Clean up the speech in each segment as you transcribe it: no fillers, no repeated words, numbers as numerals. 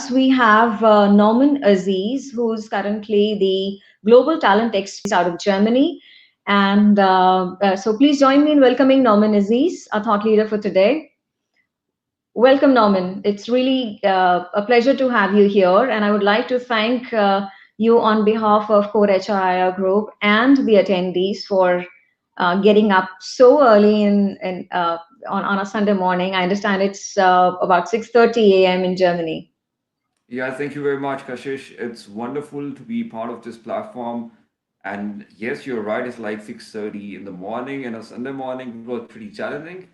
us, we have Nouman Aziz, who's currently the Global Talent Expert out of Germany. And so please join me in welcoming Nouman Aziz, our thought leader for today. Welcome, Nouman. It's really a pleasure to have you here. And I would like to thank you on behalf of Core HRIR Group and the attendees for getting up so early on a Sunday morning. I understand it's about 6:30 a.m. in Germany. Yeah, thank you very much, Kashish. It's wonderful to be part of this platform. And yes, you're right, it's like 6:30 in the morning and a Sunday morning. It was pretty challenging.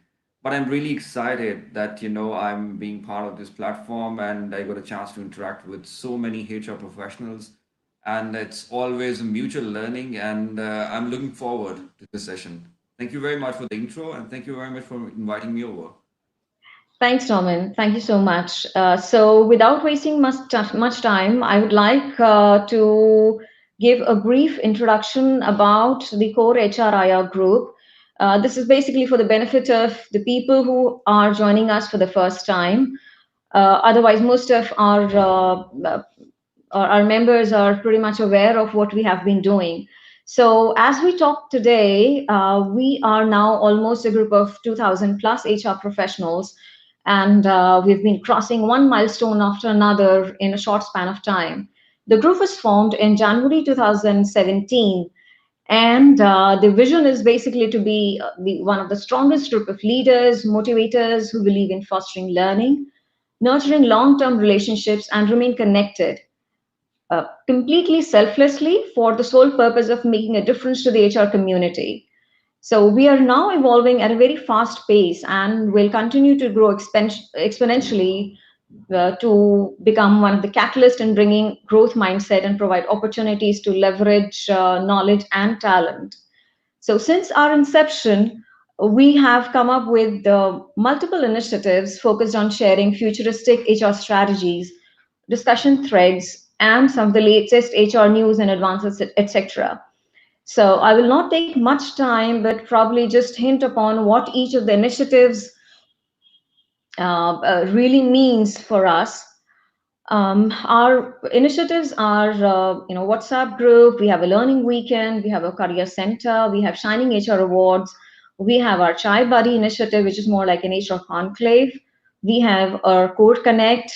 But I'm really excited that, I'm being part of this platform and I got a chance to interact with so many HR professionals. And it's always a mutual learning, and I'm looking forward to this session. Thank you very much for the intro, and thank you very much for inviting me over. Thanks, Norman. Thank you so much. So without wasting much time, I would like to give a brief introduction about the Core HRIR group. This is basically for the benefit of the people who are joining us for the first time. Otherwise, most of our members are pretty much aware of what we have been doing. So as we talk today, we are now almost a group of 2,000 plus HR professionals, and we've been crossing one milestone after another in a short span of time. The group was formed in January 2017, and the vision is basically to be one of the strongest group of leaders, motivators who believe in fostering learning, nurturing long-term relationships, and remain connected completely selflessly for the sole purpose of making a difference to the HR community. So we are now evolving at a very fast pace and will continue to grow exponentially to become one of the catalysts in bringing growth mindset and provide opportunities to leverage knowledge and talent. So since our inception, we have come up with multiple initiatives focused on sharing futuristic HR strategies, discussion threads, and some of the latest HR news and advances, etc. So I will not take much time, but probably just hint upon what each of the initiatives really means for us. Our initiatives are, WhatsApp group. We have a learning weekend. We have a career center. We have Shining HR Awards. We have our Chai Buddy initiative, which is more like an HR conclave. We have our Code Connect,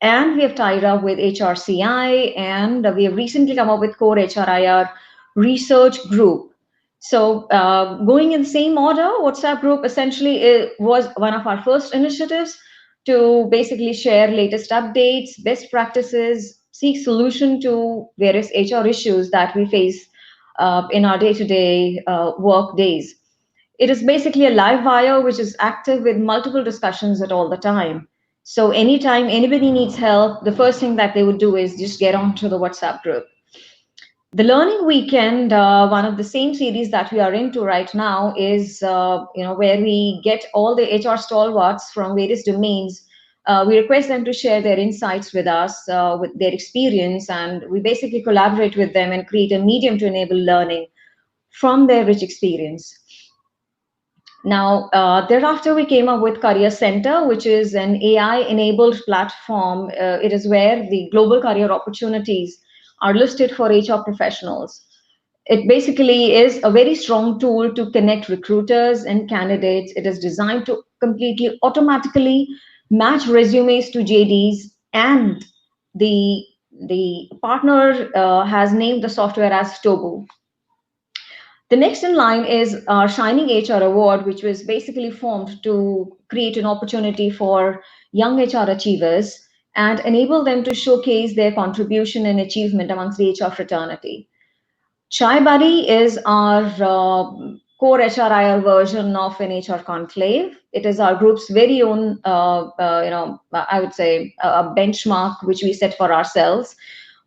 and we have tied up with HRCI, and we have recently come up with Core HRIR Research Group. So going in the same order, WhatsApp group essentially was one of our first initiatives to basically share latest updates, best practices, seek solution to various HR issues that we face in our day-to-day work days. It is basically a live wire which is active with multiple discussions at all the time. So anytime anybody needs help, the first thing that they would do is just get onto the WhatsApp group. The learning weekend, one of the same series that we are into right now, is where we get all the HR stalwarts from various domains. We request them to share their insights with us, with their experience, and we basically collaborate with them and create a medium to enable learning from their rich experience. Now, thereafter, we came up with Career Center, which is an AI-enabled platform. It is where the global career opportunities are listed for HR professionals. It basically is a very strong tool to connect recruiters and candidates. It is designed to completely automatically match resumes to JDs, and the partner has named the software as Tobu. The next in line is our Shining HR Award, which was basically formed to create an opportunity for young HR achievers and enable them to showcase their contribution and achievement amongst the HR fraternity. Chai Buddy is our core HRIR version of an HR conclave. It is our group's very own, I would say, a benchmark which we set for ourselves,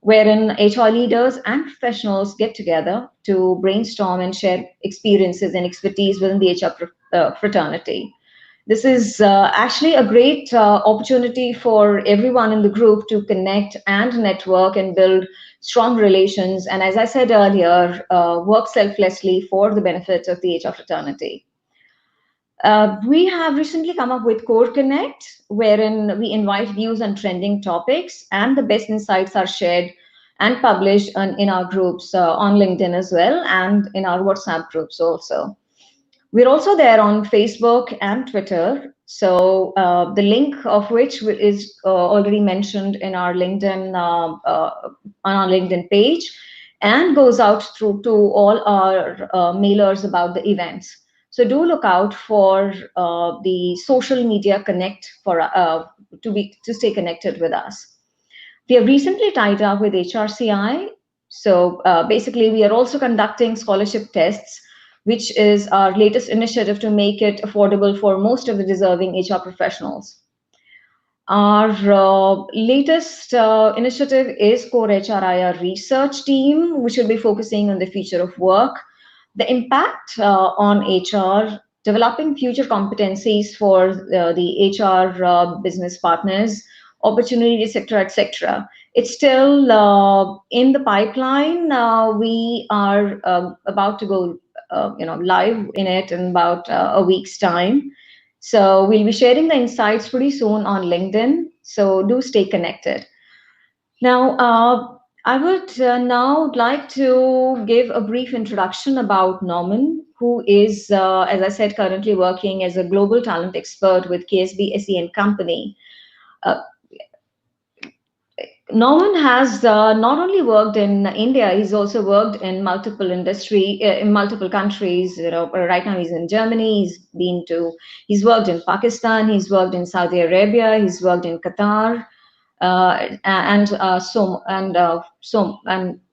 wherein HR leaders and professionals get together to brainstorm and share experiences and expertise within the HR fraternity. This is actually a great opportunity for everyone in the group to connect and network and build strong relations. And as I said earlier, work selflessly for the benefit of the HR fraternity. We have recently come up with Core Connect, wherein we invite views on trending topics, and the best insights are shared and published in our groups on LinkedIn as well, and in our WhatsApp groups also. We're also there on Facebook and Twitter. So the link of which is already mentioned in our LinkedIn on our LinkedIn page, and goes out through to all our mailers about the events. So do look out for the social media connect for to stay connected with us. We have recently tied up with HRCI. So basically, we are also conducting scholarship tests, which is our latest initiative to make it affordable for most of the deserving HR professionals. Our latest initiative is Core HRIR Research Team, which will be focusing on the future of work, the impact on HR, developing future competencies for the HR business partners, opportunities, etc., etc. It's still in the pipeline. We are about to go, live in it in about a week's time. So we'll be sharing the insights pretty soon on LinkedIn. So do stay connected. Now, I would now like to give a brief introduction about Norman, who is, as I said, currently working as a global talent expert with KSB SE and Company. Uh, Norman has not only worked in India, he's also worked in multiple in multiple countries. Right now he's in Germany. He's worked in Pakistan. He's worked in Saudi Arabia. He's worked in Qatar, and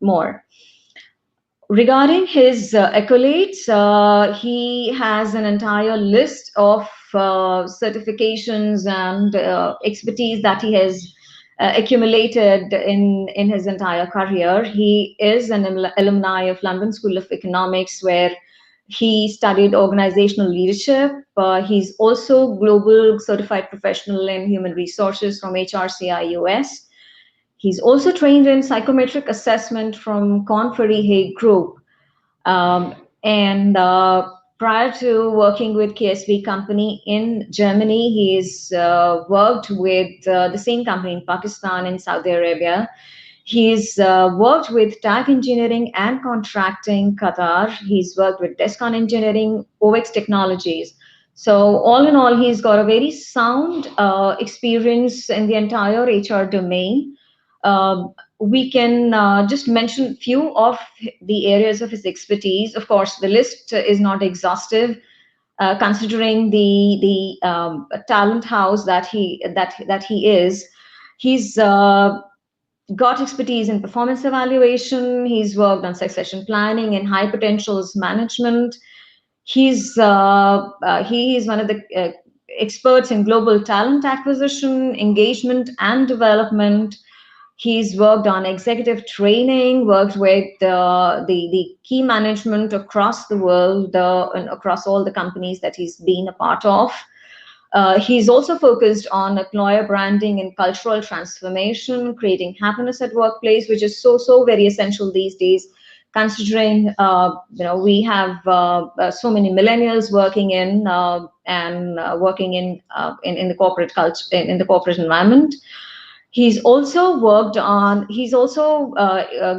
more. Regarding his accolades, he has an entire list of certifications and expertise that he has accumulated in his entire career. He is an alumni of London School of Economics, where he studied organizational leadership. He's also global certified professional in human resources from HRCI US. He's also trained in psychometric assessment from Korn Ferry Hague Group. And prior to working with KSB Company in Germany, he's worked with the same company in Pakistan and Saudi Arabia. He's worked with TAG Engineering and Contracting Qatar. He's worked with Descon Engineering, OX Technologies. So all in all, he's got a very sound experience in the entire HR domain. We can just mention a few of the areas of his expertise. Of course, the list is not exhaustive, considering the talent house that he is. He's got expertise in performance evaluation. He's worked on succession planning and high potentials management. He is one of the experts in global talent acquisition, engagement, and development. He's worked on executive training, worked with the key management across the world and across all the companies that he's been a part of. He's also focused on employer branding and cultural transformation, creating happiness at workplace, which is so very essential these days, considering we have so many millennials working in in the corporate culture, in the corporate environment. He's also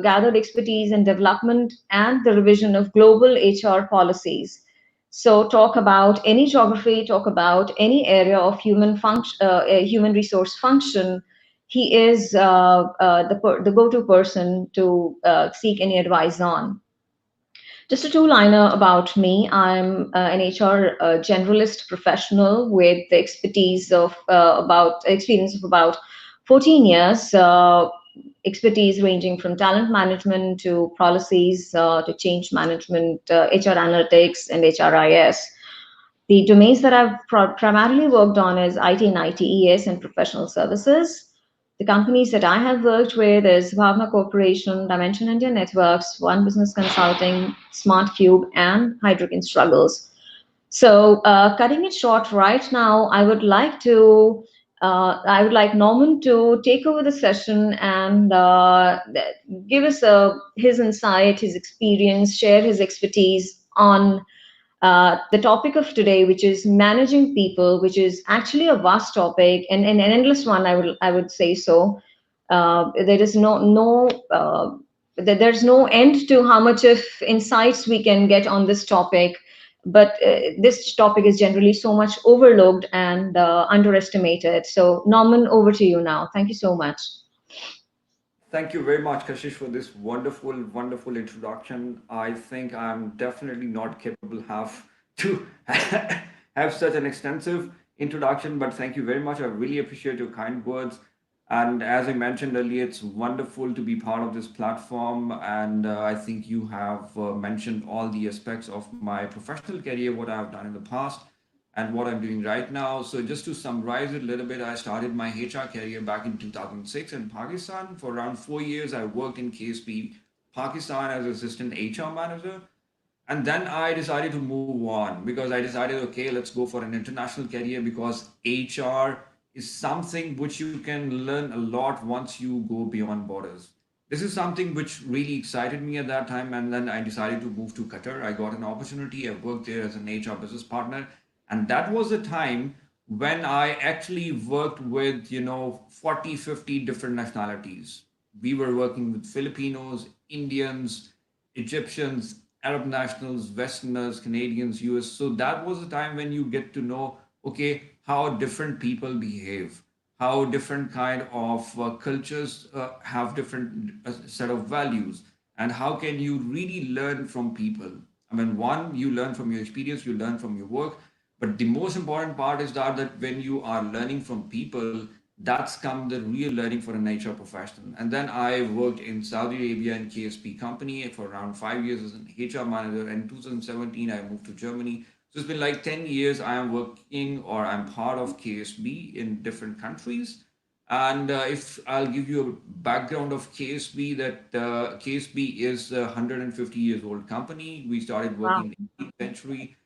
gathered expertise in development and the revision of global HR policies. So talk about any geography, talk about any area of human resource function. He is the go-to person to seek any advice on. Just a two-liner about me. I'm an HR generalist professional with the experience of about 14 years, expertise ranging from talent management to policies to change management, HR analytics, and HRIS. The domains that I've primarily worked on is IT and ITES and professional services. The companies that I have worked with is Bhavna Corporation, Dimension India Networks, One Business Consulting, Smart Cube, and Hydrogen Struggles. So cutting it short right now, I would like Norman to take over the session and give us his insight, his experience, share his expertise on the topic of today, which is managing people, which is actually a vast topic and an endless one. I would say so. There is there's no end to how much of insights we can get on this topic. But this topic is generally so much overlooked and underestimated. So, Norman, over to you now. Thank you so much. Thank you very much, Kashish, for this wonderful, wonderful introduction. I think I'm definitely not capable have to have such an extensive introduction, but thank you very much. I really appreciate your kind words. And as I mentioned earlier, it's wonderful to be part of this platform. And I think you have mentioned all the aspects of my professional career, what I've done in the past and what I'm doing right now. So just to summarize it a little bit, I started my HR career back in 2006 in Pakistan. For around 4 years, I worked in KSB Pakistan as assistant HR manager. And then I decided to move on because I decided, okay, let's go for an international career because HR is something which you can learn a lot once you go beyond borders. This is something which really excited me at that time. And then I decided to move to Qatar. I got an opportunity. I worked there as an HR business partner. And that was a time when I actually worked with, 40, 50 different nationalities. We were working with Filipinos, Indians, Egyptians, Arab nationals, Westerners, Canadians, US. So that was a time when you get to know, okay, how different people behave, how different kind of cultures have different set of values, and how can you really learn from people. I mean, one, you learn from your experience, you learn from your work, but the most important part is that when you are learning from people, that's come the real learning for an HR professional. And then I worked in Saudi Arabia in KSP company for around 5 years as an HR manager. And in 2017, I moved to Germany. So it's been like 10 years I am working or I'm part of KSB in different countries. And if I'll give you a background of KSB, that KSB is a 150 years old company. We started Wow. working in the 18th century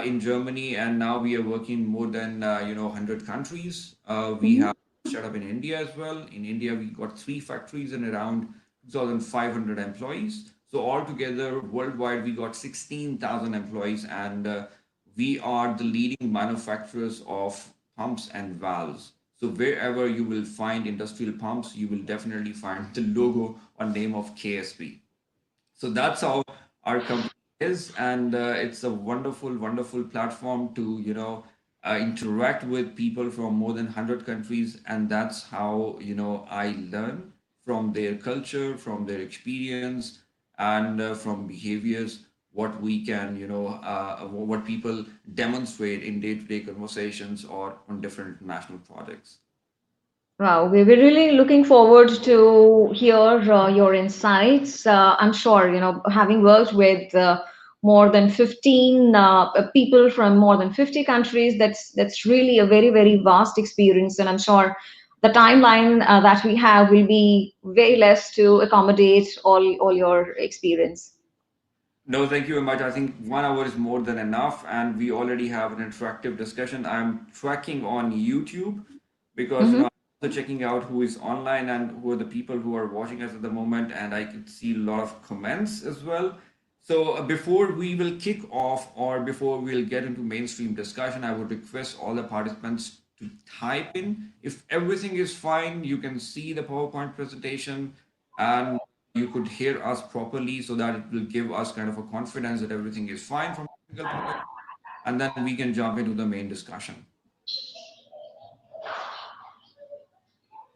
in Germany, and now we are working more than 100 countries. We Mhm. have set up in India as well. In India, we got three factories and around 2,500 employees. So altogether, worldwide, we got 16,000 employees, and we are the leading manufacturers of pumps and valves. So wherever you will find industrial pumps, you will definitely find the logo or name of KSB. So that's how our company is, and it's a wonderful, wonderful platform to interact with people from more than 100 countries, and that's how I learn from their culture, from their experience, and from behaviors. What we can, what people demonstrate in day-to-day conversations or on different national projects. Wow, we're really looking forward to hear your insights. I'm sure, having worked with more than 15 people from more than 50 countries, that's really a very, very vast experience. And I'm sure the timeline that we have will be very less to accommodate all your experience. No, thank you very much. I think 1 hour is more than enough, and we already have an interactive discussion. I'm tracking on YouTube because Hmm. I'm also checking out who is online and who are the people who are watching us at the moment, and I can see a lot of comments as well. So before we will kick off, or before we'll get into mainstream discussion, I would request all the participants to type in. If everything is fine, you can see the PowerPoint presentation and you could hear us properly so that it will give us kind of a confidence that everything is fine from a technical point of view, and then we can jump into the main discussion.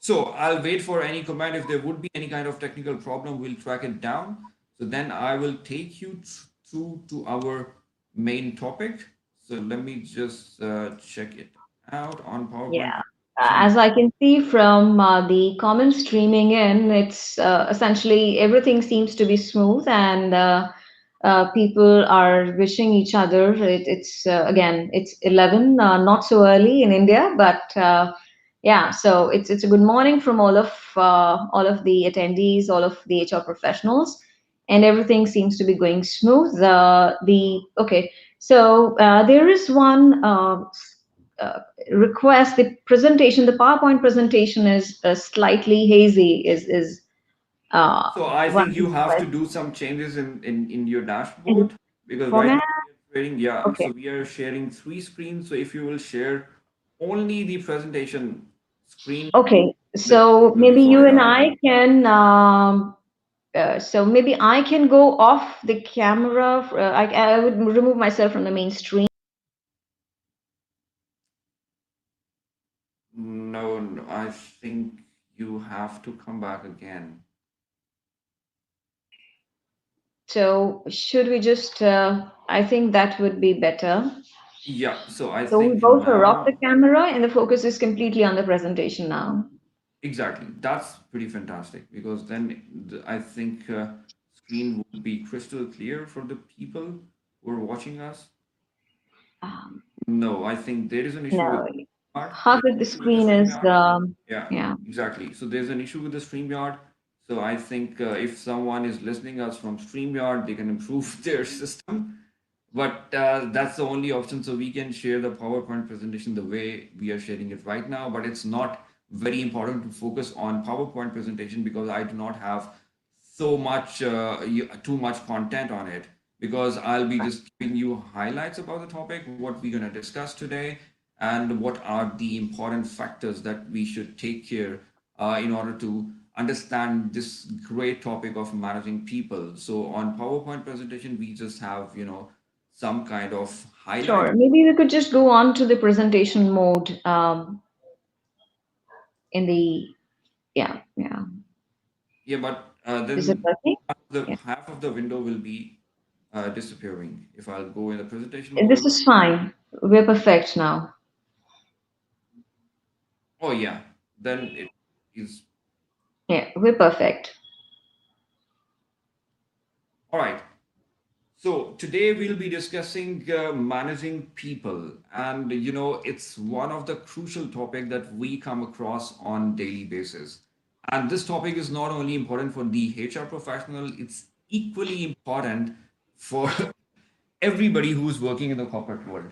So I'll wait for any comment. If there would be any kind of technical problem, we'll track it down. So then I will take you through to our main topic. So let me just check it out on PowerPoint Yeah. presentation. As I can see from the comments streaming in, it's essentially everything seems to be smooth and people are wishing each other. It's again, it's 11, not so early in India, but yeah. So it's a good morning from all of the attendees, all of the HR professionals, and everything seems to be going smooth. The okay. So there is one. Uh, Request the presentation, the PowerPoint presentation is slightly hazy, is So I one think you have to request. do some changes in your And dashboard because right format, now. sharing, yeah. Okay. So we are sharing three screens. So if you will share only the presentation screen, Okay. this So will be maybe you sorted and out. I can. So maybe I can go off the camera. I would remove myself from the main stream. No, no, I think you have to come back again. So should we just? I think that would be better. Yeah, so I So we think both are off the now, camera, and the focus is completely on the presentation now. exactly. That's pretty fantastic because then I think screen would be crystal clear for the people who are watching us. Um, No, I think there is an issue with no, StreamYard. half There's of an the issue with the screen is. StreamYard. Yeah, Yeah. exactly. So there's an issue with the StreamYard. So I think if someone is listening us from StreamYard, they can improve their system. But that's the only option. So we can share the PowerPoint presentation the way we are sharing it right now. But it's not very important to focus on PowerPoint presentation because I do not have so much, too much content on it. Because I'll be just giving you highlights about the topic, what we're going to discuss today, and what are the important factors that we should take care in order to understand this great topic of managing people. So on PowerPoint presentation, we just have, some kind of highlight. Sure. Maybe we could just go on to the presentation mode in the, yeah, yeah. Yeah, but Is it then working? the Yeah. half of the window will be disappearing if I'll go in the presentation This mode. is fine. We're perfect now. Oh yeah, then it is Yeah, we're perfect. all right. So today we'll be discussing managing people, and it's one of the crucial topic that we come across on daily basis. And this topic is not only important for the HR professional; it's equally important for everybody who's working in the corporate world.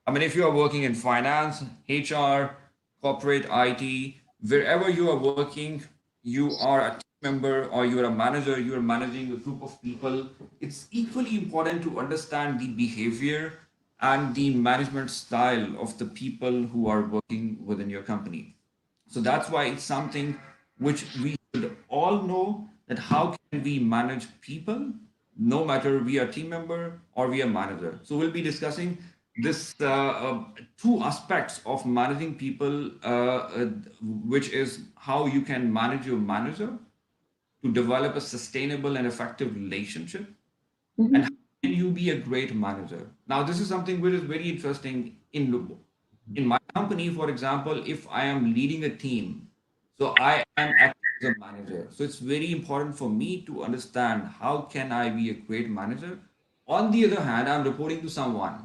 I mean, if you are working in finance, HR, corporate IT, wherever you are working, you are a team member or you are a manager, you are managing a group of people. It's equally important to understand the behavior and the management style of the people who are working within your company. So that's why it's something which we should all know that how can we manage people, no matter we are team member or we are manager. So we'll be discussing this two aspects of managing people, which is how you can manage your manager to develop a sustainable and effective relationship, and how Mhm. can you be a great manager. Now this is something which is very interesting in my company. For example, if I am leading a team, so I am acting as a manager, so it's very important for me to understand how can I be a great manager. On the other hand, I'm reporting to someone.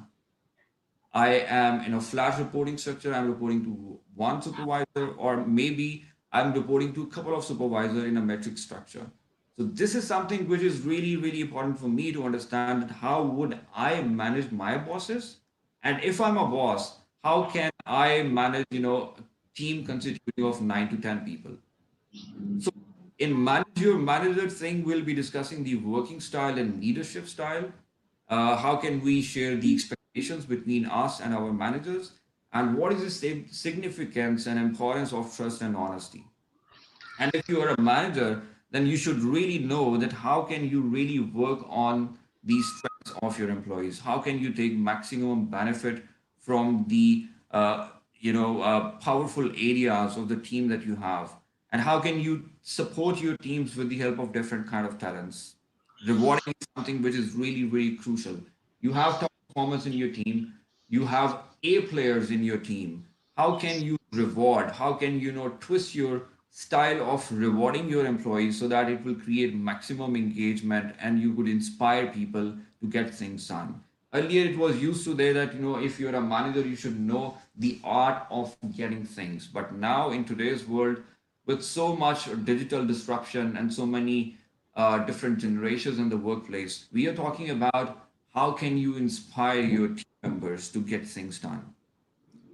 I am in a flash reporting structure. I'm reporting to one supervisor, or maybe I'm reporting to a couple of supervisors in a metric structure. So this is something which is really, really important for me to understand that how would I manage my bosses? And if I'm a boss, how can I manage, a team constituting of 9 to 10 people? So in manager thing, we'll be discussing the working style and leadership style. How can we share the expectations between us and our managers? And what is the significance and importance of trust and honesty? And if you are a manager, then you should really know that how can you really work on the strengths of your employees? How can you take maximum benefit from the powerful areas of the team that you have? And how can you support your teams with the help of different kind of talents? Rewarding is something which is really, really crucial. You have top performers in your team. You have A players in your team. How can you reward? How can you know twist your style of rewarding your employees so that it will create maximum engagement and you could inspire people to get things done? Earlier, it was used to there that if you're a manager, you should know the art of getting things. But now in today's world, with so much digital disruption and so many different generations in the workplace, we are talking about how can you inspire your team members to get things done.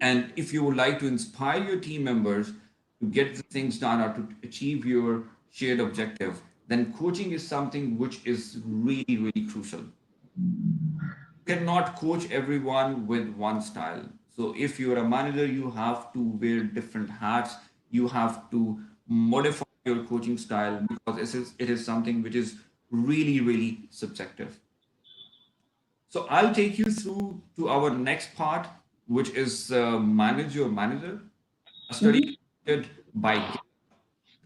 And if you would like to inspire your team members to get the things done or to achieve your shared objective, then coaching is something which is really, really crucial. cannot coach everyone with one style. So if you're a manager, you have to wear different hats. You have to modify your coaching style because it is something which is really, really subjective. So I'll take you through to our next part, which is manage your manager. A study Mhm. conducted by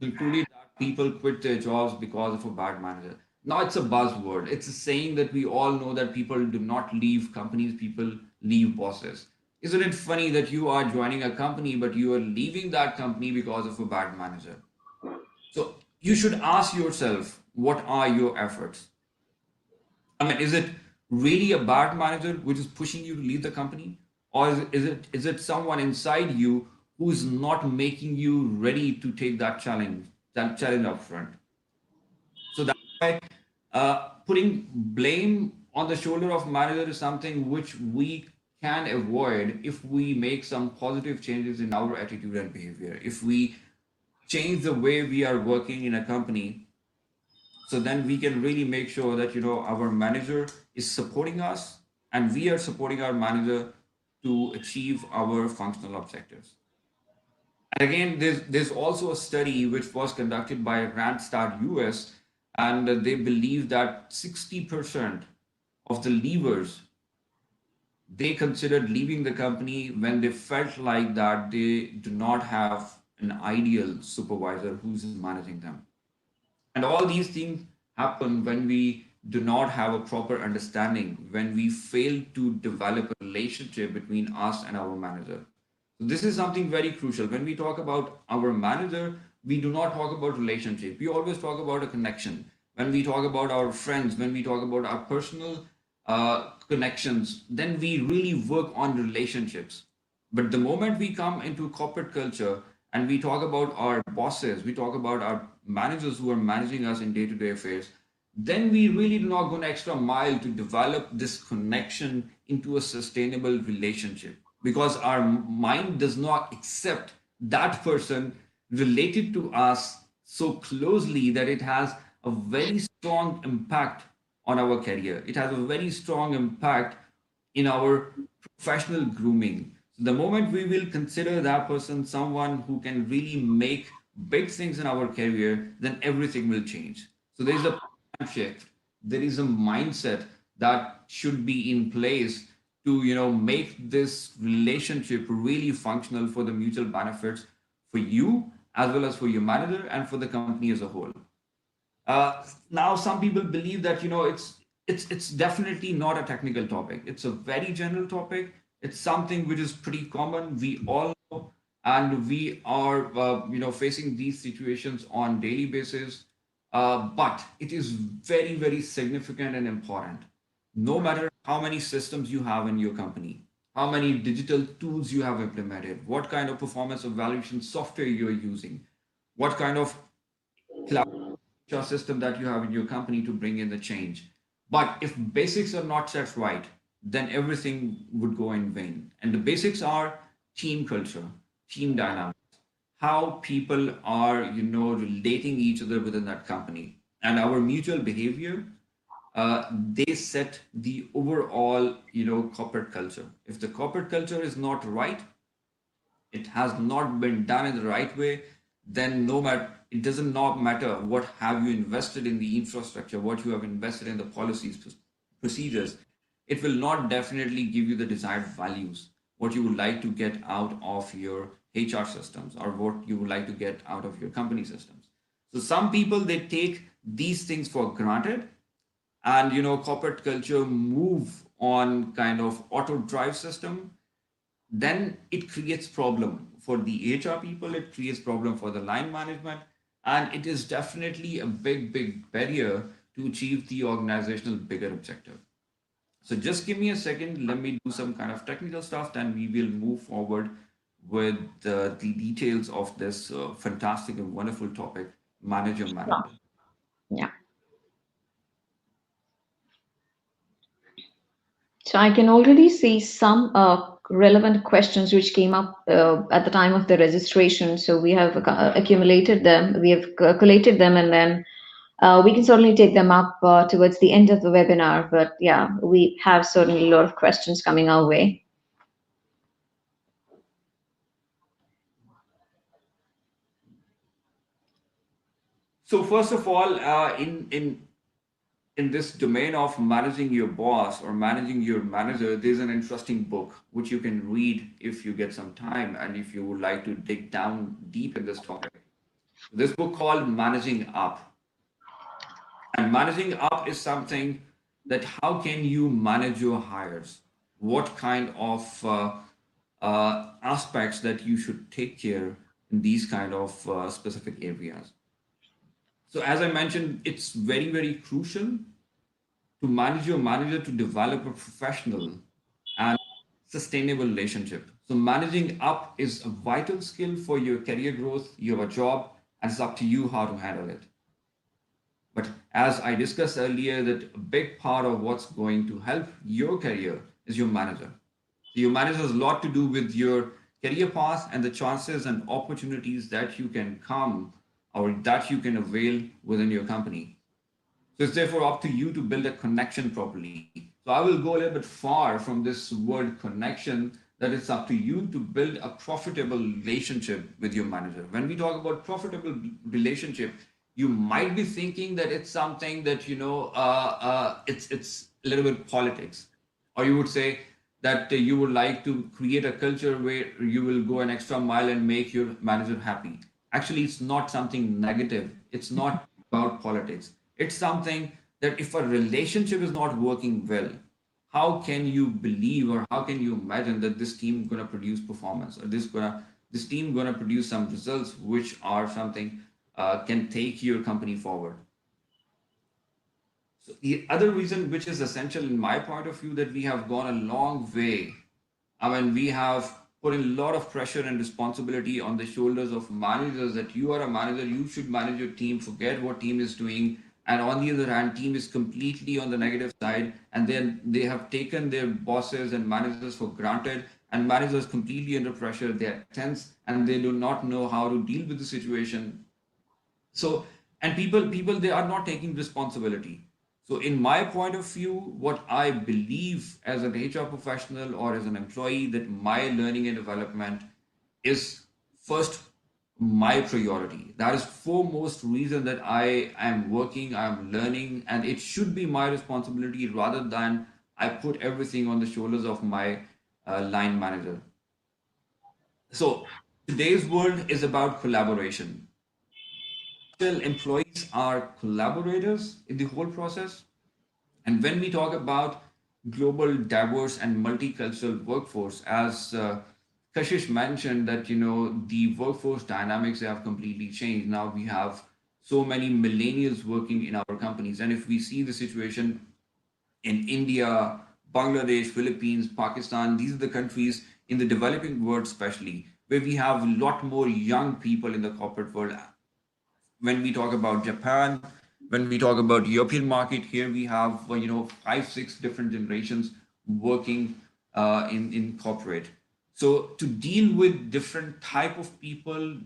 concluded that people quit their jobs because of a bad manager. Now it's a buzzword. It's a saying that we all know that people do not leave companies, people leave bosses. Isn't it funny that you are joining a company, but you are leaving that company because of a bad manager? So you should ask yourself, what are your efforts? I mean, is it really a bad manager which is pushing you to leave the company? Or is it someone inside you who's not making you ready to take that challenge up front? So that's why putting blame on the shoulder of manager is something which we can avoid if we make some positive changes in our attitude and behavior. If we change the way we are working in a company, so then we can really make sure that our manager is supporting us and we are supporting our manager to achieve our functional objectives. And again, there's also a study which was conducted by Randstad US, and they believe that 60% of the leavers, they considered leaving the company when they felt like that they do not have an ideal supervisor who's managing them. And all these things happen when we do not have a proper understanding, when we fail to develop a relationship between us and our manager. So this is something very crucial. When we talk about our manager, we do not talk about relationship. We always talk about a connection. When we talk about our friends, when we talk about our personal connections, then we really work on relationships. But the moment we come into corporate culture and we talk about our bosses, we talk about our managers who are managing us in day-to-day affairs, then we really do not go an extra mile to develop this connection into a sustainable relationship because our mind does not accept that person related to us so closely that it has a very strong impact on our career. It has a very strong impact in our professional grooming. So the moment we will consider that person someone who can really make big things in our career, then everything will change. So there is a paradigm shift. There is a mindset that should be in place to make this relationship really functional for the mutual benefits for you as well as for your manager and for the company as a whole. Now, some people believe that it's definitely not a technical topic. It's a very general topic. It's something which is pretty common. We all know, and we are facing these situations on daily basis. But it is very very significant and important. No matter how many systems you have in your company, how many digital tools you have implemented, what kind of performance evaluation software you're using, what kind of cloud HR system that you have in your company to bring in the change. But if basics are not set right, then everything would go in vain. And the basics are team culture, team dynamics, how people are, relating each other within that company, and our mutual behavior. They set the overall, corporate culture. If the corporate culture is not right, it has not been done in the right way, then no matter it doesn't not matter what have you invested in the infrastructure, what you have invested in the policies, procedures, it will not definitely give you the desired values, what you would like to get out of your HR systems or what you would like to get out of your company systems. So some people they take these things for granted, and corporate culture move on kind of auto drive system, then it creates problem for the HR people, it creates problem for the line management, and it is definitely a big barrier to achieve the organizational bigger objective. So just give me a second, let me do some kind of technical stuff, then we will move forward with the details of this fantastic and wonderful topic, manager Yeah. manager. Yeah. So I can already see some relevant questions which came up at the time of the registration. So we have accumulated them, we have collated them, and then We can certainly take them up towards the end of the webinar, but yeah, we have certainly a lot of questions coming our way. So first of all, in this domain of managing your boss or managing your manager, there's an interesting book which you can read if you get some time and if you would like to dig down deep in this topic. This book called Managing Up. And managing up is something that how can you manage your hires? What kind of aspects that you should take care in these kind of specific areas? So as I mentioned, it's very, very crucial to manage your manager to develop a professional and sustainable relationship. So managing up is a vital skill for your career growth. You have a job, and it's up to you how to handle it. But as I discussed earlier, that a big part of what's going to help your career is your manager. So your manager has a lot to do with your career path and the chances and opportunities that you can come or that you can avail within your company. So it's therefore up to you to build a connection properly. So I will go a little bit far from this word connection, that it's up to you to build a profitable relationship with your manager. When we talk about profitable relationship, you might be thinking that it's something that it's a little bit politics, or you would say that you would like to create a culture where you will go an extra mile and make your manager happy. Actually, it's not something negative. It's not about politics. It's something that if a relationship is not working well, how can you believe or how can you imagine that this team gonna produce performance or this team gonna produce some results which are something can take your company forward? So the other reason which is essential in my point of view that we have gone a long way. I mean, we have put a lot of pressure and responsibility on the shoulders of managers that you are a manager, you should manage your team, forget what team is doing. And on the other hand, team is completely on the negative side, and then they have taken their bosses and managers for granted, and managers completely under pressure. They are tense and they do not know how to deal with the situation. So, and people they are not taking responsibility. So in my point of view, what I believe as an HR professional or as an employee, that my learning and development is first my priority. That is foremost reason that I am working, I am learning, and it should be my responsibility rather than I put everything on the shoulders of my line manager. So today's world is about collaboration. Still, employees are collaborators in the whole process. And when we talk about global, diverse, and multicultural workforce, as Kashish mentioned, that the workforce dynamics have completely changed. Now we have so many millennials working in our companies, and if we see the situation in India, Bangladesh, Philippines, Pakistan, these are the countries in the developing world, especially where we have a lot more young people in the corporate world. When we talk about Japan, when we talk about European market, here we have 5, 6 different generations working in corporate. So to deal with different type of people,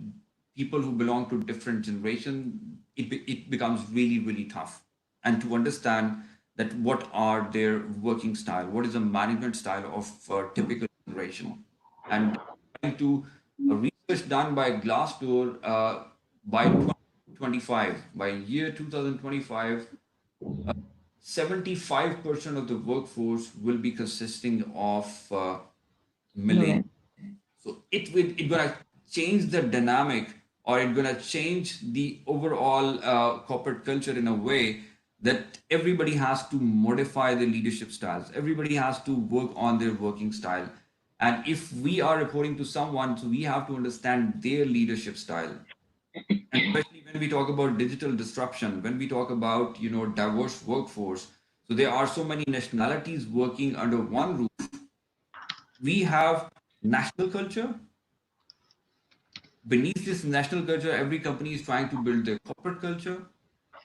people who belong to different generation, it becomes really really tough, and to understand that what are their working style, what is the management style of a typical generation, and according to a research done by Glassdoor, by 2025, by year 2025, 75% of the workforce will be consisting of millennials. Right. So it gonna change the dynamic, or it gonna change the overall corporate culture in a way that everybody has to modify their leadership styles. Everybody has to work on their working style. And if we are reporting to someone, so we have to understand their leadership style. And especially when we talk about digital disruption, when we talk about diverse workforce, so there are so many nationalities working under one roof. We have national culture. Beneath this national culture, every company is trying to build their corporate culture.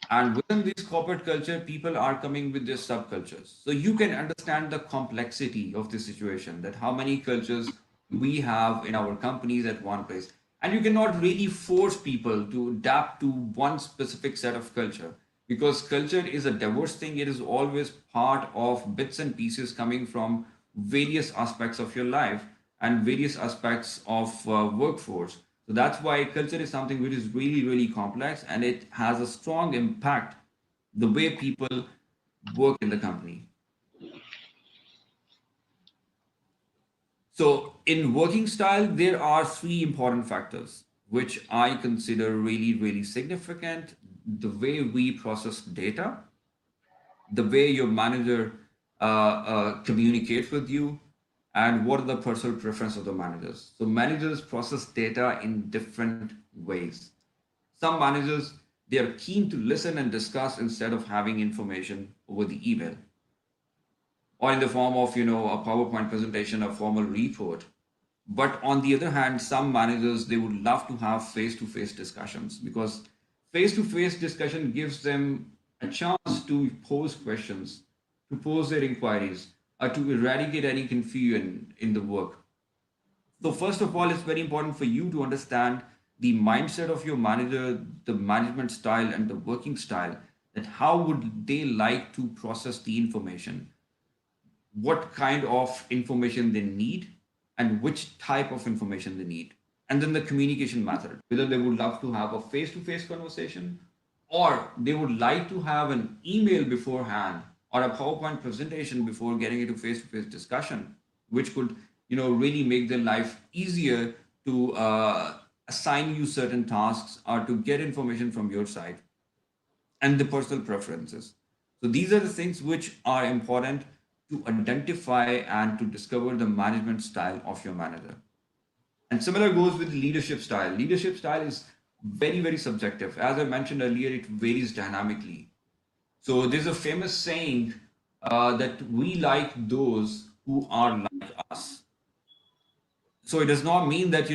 And within this corporate culture, people are coming with their subcultures. So you can understand the complexity of this situation, that how many cultures we have in our companies at one place. And you cannot really force people to adapt to one specific set of culture. because culture is a diverse thing. It is always part of bits and pieces coming from various aspects of your life and various aspects of workforce. So that's why culture is something which is really, really complex, and it has a strong impact the way people work in the company. So, in working style, there are three important factors which I consider really, really significant: the way we process data, the way your manager communicates with you, and what are the personal preference of the managers. So, managers process data in different ways. Some managers, they are keen to listen and discuss instead of having information over the email or in the form of a PowerPoint presentation, a formal report. But on the other hand, some managers, they would love to have face-to-face discussions, because face-to-face discussion gives them a chance to pose questions, to pose their inquiries, or to eradicate any confusion in the work. So first of all, it's very important for you to understand the mindset of your manager, the management style and the working style, that how would they like to process the information, what kind of information they need, and which type of information they need. And then the communication method, whether they would love to have a face to face conversation, or they would like to have an email beforehand or a PowerPoint presentation before getting into face to face discussion, which could really make their life easier to assign you certain tasks or to get information from your side, and the personal preferences. So these are the things which are important to identify and to discover the management style of your manager. And similar goes with leadership style. Leadership style is very, very subjective. As I mentioned earlier, it varies dynamically. So there's a famous saying that we like those who are like us. So it does not mean that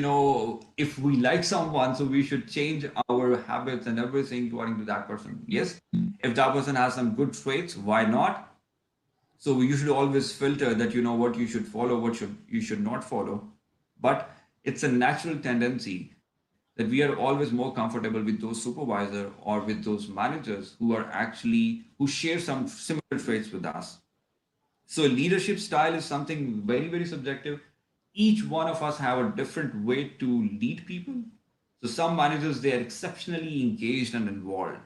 if we like someone, so we should change our habits and everything according to that person. Yes, if that person has some good traits, why not? So you should always filter that what you should follow, what should you should not follow. But it's a natural tendency that we are always more comfortable with those supervisor or with those managers who share some similar traits with us. So leadership style is something very, very subjective. Each one of us have a different way to lead people. So some managers, they are exceptionally engaged and involved.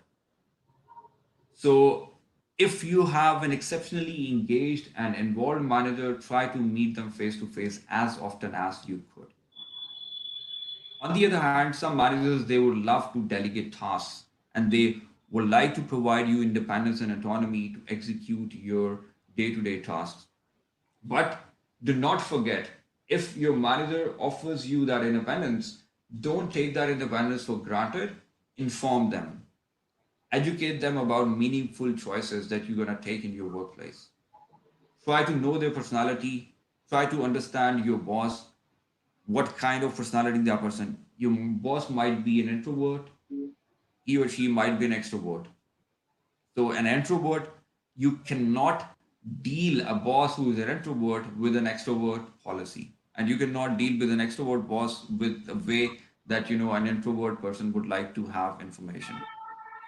So if you have an exceptionally engaged and involved manager, try to meet them face to face as often as you could. On the other hand, some managers, they would love to delegate tasks, and they would like to provide you independence and autonomy to execute your day-to-day tasks. But do not forget, if your manager offers you that independence, don't take that independence for granted. Inform them, educate them about meaningful choices that you're going to take in your workplace. Try to know their personality, try to understand your boss, what kind of personality that person. Your boss might be an introvert, he or she might be an extrovert. So an introvert, you cannot deal a boss who is an introvert with an extrovert policy. And you cannot deal with an extrovert boss with a way that an introvert person would like to have information.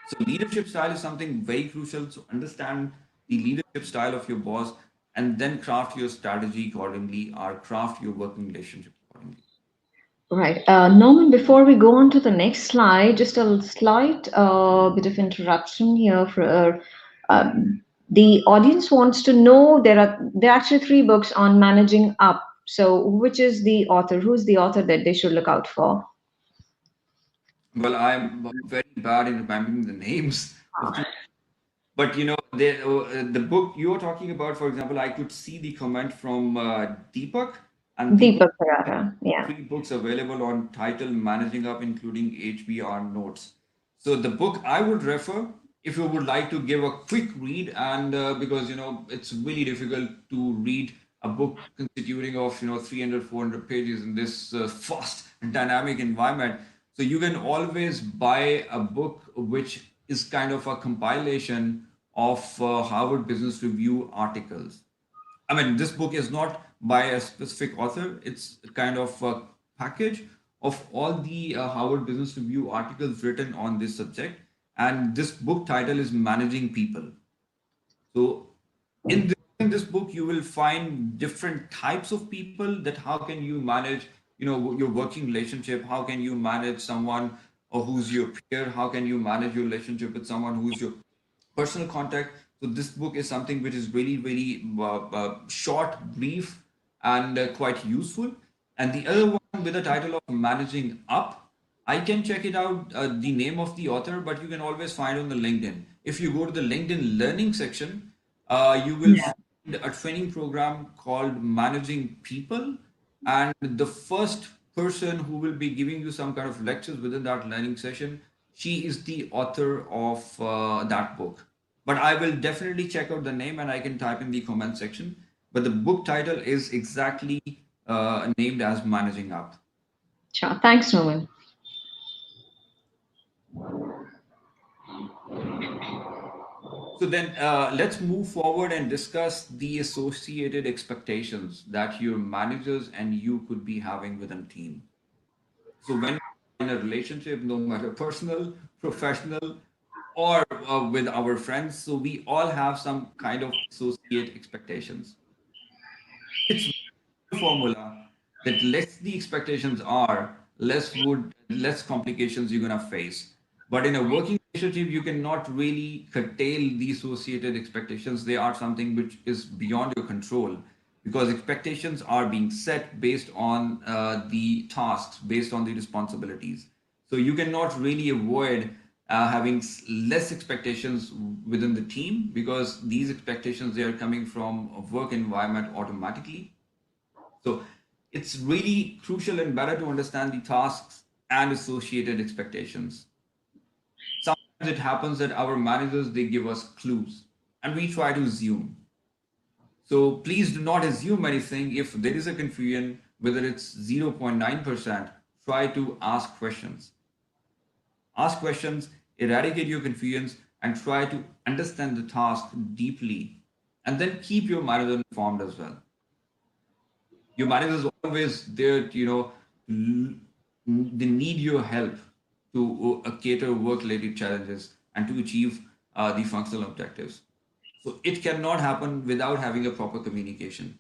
So leadership style is something very crucial. So understand the leadership style of your boss and then craft your strategy accordingly or craft your working relationship accordingly. Right. Norman, before we go on to the next slide, just a slight bit of interruption here for the audience wants to know there are actually three books on managing up. So, which is the author? Who's the author that they should look out for? Well, I'm very bad in remembering the names of the, but the book you're talking about, for example, I could see the comment from Deepak, and Deepak Deepak Parara. Yeah. three books available on title Managing Up, including HBR notes. So the book I would refer if you would like to give a quick read, and because it's really difficult to read a book constituting of 300 400 pages in this fast and dynamic environment. So you can always buy a book which is kind of a compilation of Harvard Business Review articles. I mean, this book is not by a specific author. It's kind of a package of all the Harvard Business Review articles written on this subject. And this book title is Managing People. So in this book, you will find different types of people, that how can you manage, your working relationship? How can you manage someone who's your peer? How can you manage your relationship with someone who's your personal contact? So this book is something which is really, really short, brief, and quite useful. And the other one with the title of Managing Up, I can check it out, the name of the author, but you can always find on the LinkedIn. If you go to the LinkedIn learning section, you will Yeah. find a training program called Managing People. And the first person who will be giving you some kind of lectures within that learning session, she is the author of that book. But I will definitely check out the name and I can type in the comment section. But the book title is exactly named as Managing Up. Sure. Thanks, Nouman. So then let's move forward and discuss the associated expectations that your managers and you could be having with a team. So when in a relationship, no matter personal, professional, or with our friends, so we all have some kind of associate expectations. It's formula that less the expectations are, less complications you're gonna face. But in a working relationship, you cannot really curtail the associated expectations. They are something which is beyond your control, because expectations are being set based on the tasks, based on the responsibilities. So you cannot really avoid having less expectations within the team, because these expectations, they are coming from a work environment automatically. So it's really crucial and better to understand the tasks and associated expectations. Sometimes it happens that our managers, they give us clues and we try to assume. So please do not assume anything. If there is a confusion, whether it's 0.9%, try to ask questions. Ask questions, eradicate your confusions, and try to understand the task deeply. And then keep your manager informed as well. Your manager is always there, they need your help to cater work-related challenges and to achieve the functional objectives. So it cannot happen without having a proper communication.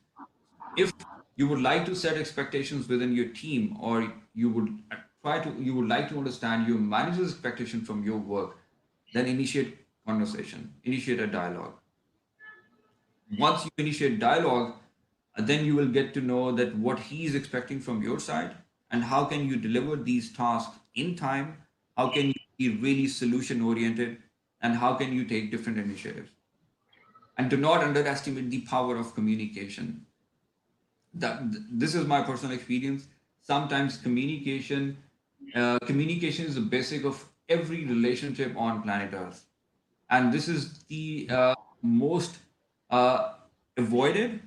If you would like to set expectations within your team, or you would like to understand your manager's expectation from your work, then initiate conversation, initiate a dialogue. Once you initiate dialogue, then you will get to know that what he is expecting from your side, and how can you deliver these tasks in time, how can you be really solution oriented, and how can you take different initiatives. And do not underestimate the power of communication. That this is my personal experience. Sometimes communication is the basic of every relationship on planet Earth, and this is the most uh, avoided,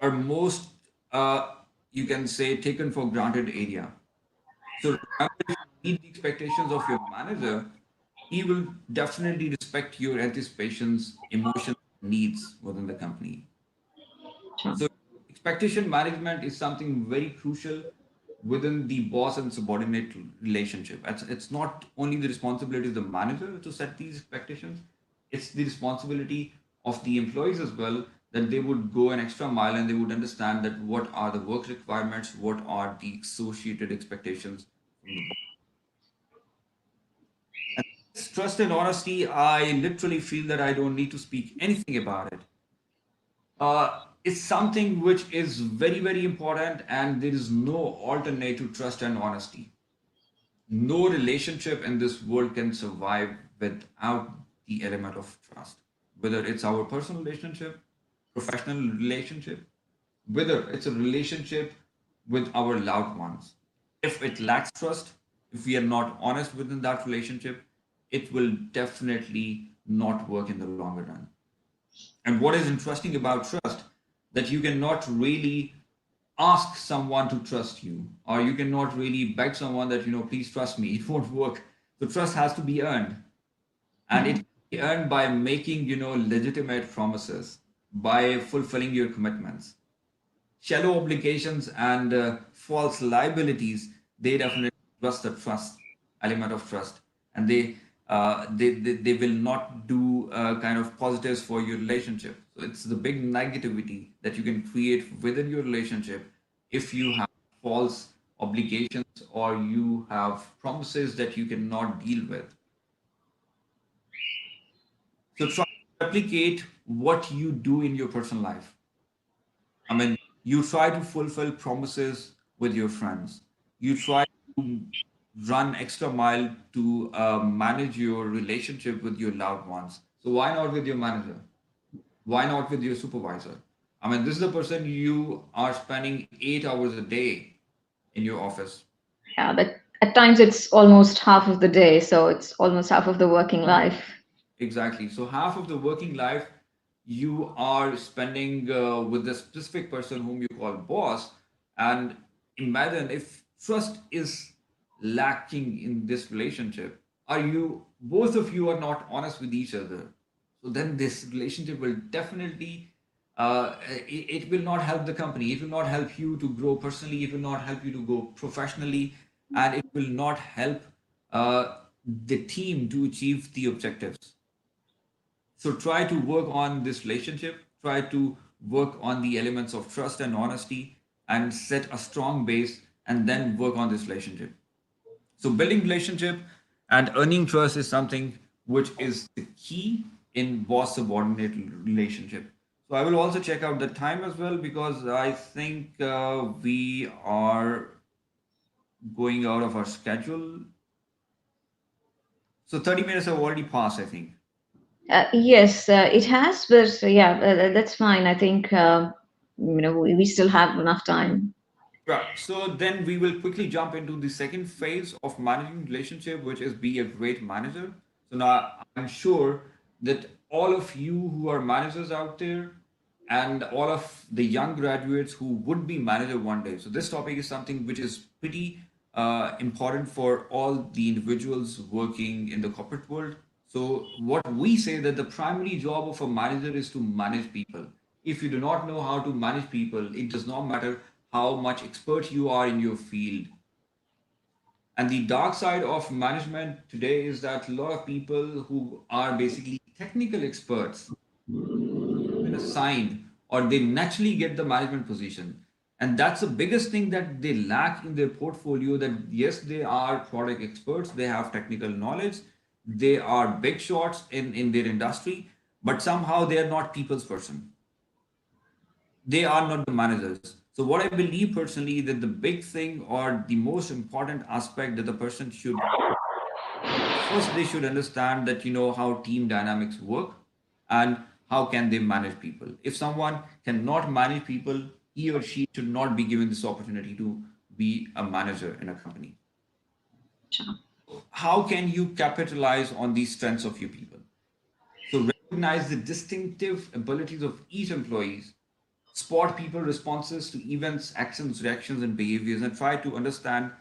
or most, uh, you can say, taken for granted area. So remember, if you meet the expectations of your manager, he will definitely respect your anticipations, emotions, needs within the company. Sure. So expectation management is something very crucial within the boss and subordinate relationship. It's not only the responsibility of the manager to set these expectations, it's the responsibility of the employees as well, that they would go an extra mile and they would understand that what are the work requirements, what are the associated expectations from the boss. And this trust and honesty, I literally feel that I don't need to speak anything about it. It's something which is very, very important, and there is no alternate to trust and honesty. No relationship in this world can survive without the element of trust, whether it's our personal relationship, professional relationship, whether it's a relationship with our loved ones. If it lacks trust, if we are not honest within that relationship, it will definitely not work in the longer run. And what is interesting about trust, that you cannot really ask someone to trust you, or you cannot really beg someone that, please trust me. It won't work. So trust has to be earned, and it Mhm. can be earned by making, legitimate promises, by fulfilling your commitments. Shallow obligations and false liabilities, they definitely trust the trust element of trust, and they they will not do kind of positives for your relationship. So it's the big negativity that you can create within your relationship if you have false obligations or you have promises that you cannot deal with. So try to replicate what you do in your personal life. I mean, you try to fulfill promises with your friends. You try to run extra mile to manage your relationship with your loved ones. So why not with your manager? Why not with your supervisor? I mean, this is the person you are spending 8 hours a day in your office. Yeah, but at times it's almost half of the day, so it's almost half of the working life. Exactly. So half of the working life you are spending with the specific person whom you call boss. And imagine if trust is lacking in this relationship, are you both of you are not honest with each other? So then this relationship will definitely it will not help the company. It will not help you to grow personally. It will not help you to grow professionally, and it will not help the team to achieve the objectives. So try to work on this relationship, try to work on the elements of trust and honesty, and set a strong base, and then work on this relationship. So building relationship and earning trust is something which is the key in boss subordinate relationship. So I will also check out the time as well because I think we are going out of our schedule. So 30 minutes have already passed, I think. Yes, it has, but yeah, that's fine. I think we still have enough time. Right. So then we will quickly jump into the second phase of managing relationship, which is be a great manager. So now I'm sure that all of you who are managers out there and all of the young graduates who would be manager one day. So this topic is something which is pretty important for all the individuals working in the corporate world. So what we say that the primary job of a manager is to manage people. If you do not know how to manage people, it does not matter how much expert you are in your field. And the dark side of management today is that a lot of people who are basically technical experts been assigned or they naturally get the management position. And that's the biggest thing that they lack in their portfolio, that yes, they are product experts, they have technical knowledge, they are big shots in their industry, but somehow they are not people's person. They are not the managers. So what I believe personally that the big thing or the most important aspect that the person should first they should understand that how team dynamics work and how can they manage people. If someone cannot manage people, he or she should not be given this opportunity to be a manager in a company. Sure. How can you capitalize on these strengths of your people? So recognize the distinctive abilities of each employee, spot people responses to events, actions, reactions, and behaviors, and try to understand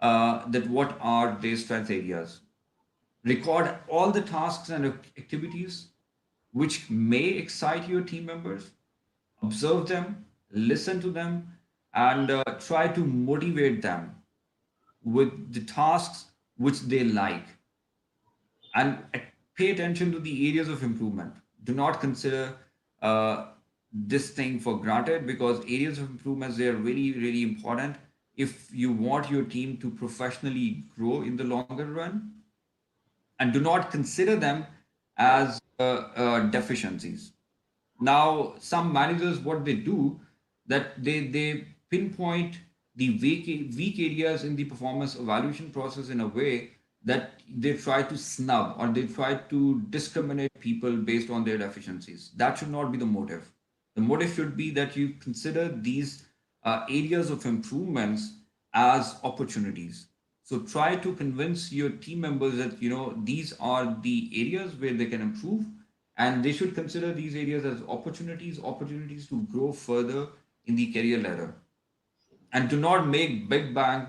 that what are their strength areas. Record all the tasks and activities which may excite your team members. Observe them, listen to them, and try to motivate them with the tasks which they like. And pay attention to the areas of improvement. Do not consider uh, this thing for granted because areas of improvements they are really really important if you want your team to professionally grow in the longer run, and do not consider them as deficiencies. Now, some managers, what they do, that they pinpoint the weak areas in the performance evaluation process in a way that they try to snub or they try to discriminate people based on their deficiencies. That should not be the motive. The motive should be that you consider these areas of improvements as opportunities. So try to convince your team members that these are the areas where they can improve, and they should consider these areas as opportunities to grow further in the career ladder, and do not make big bang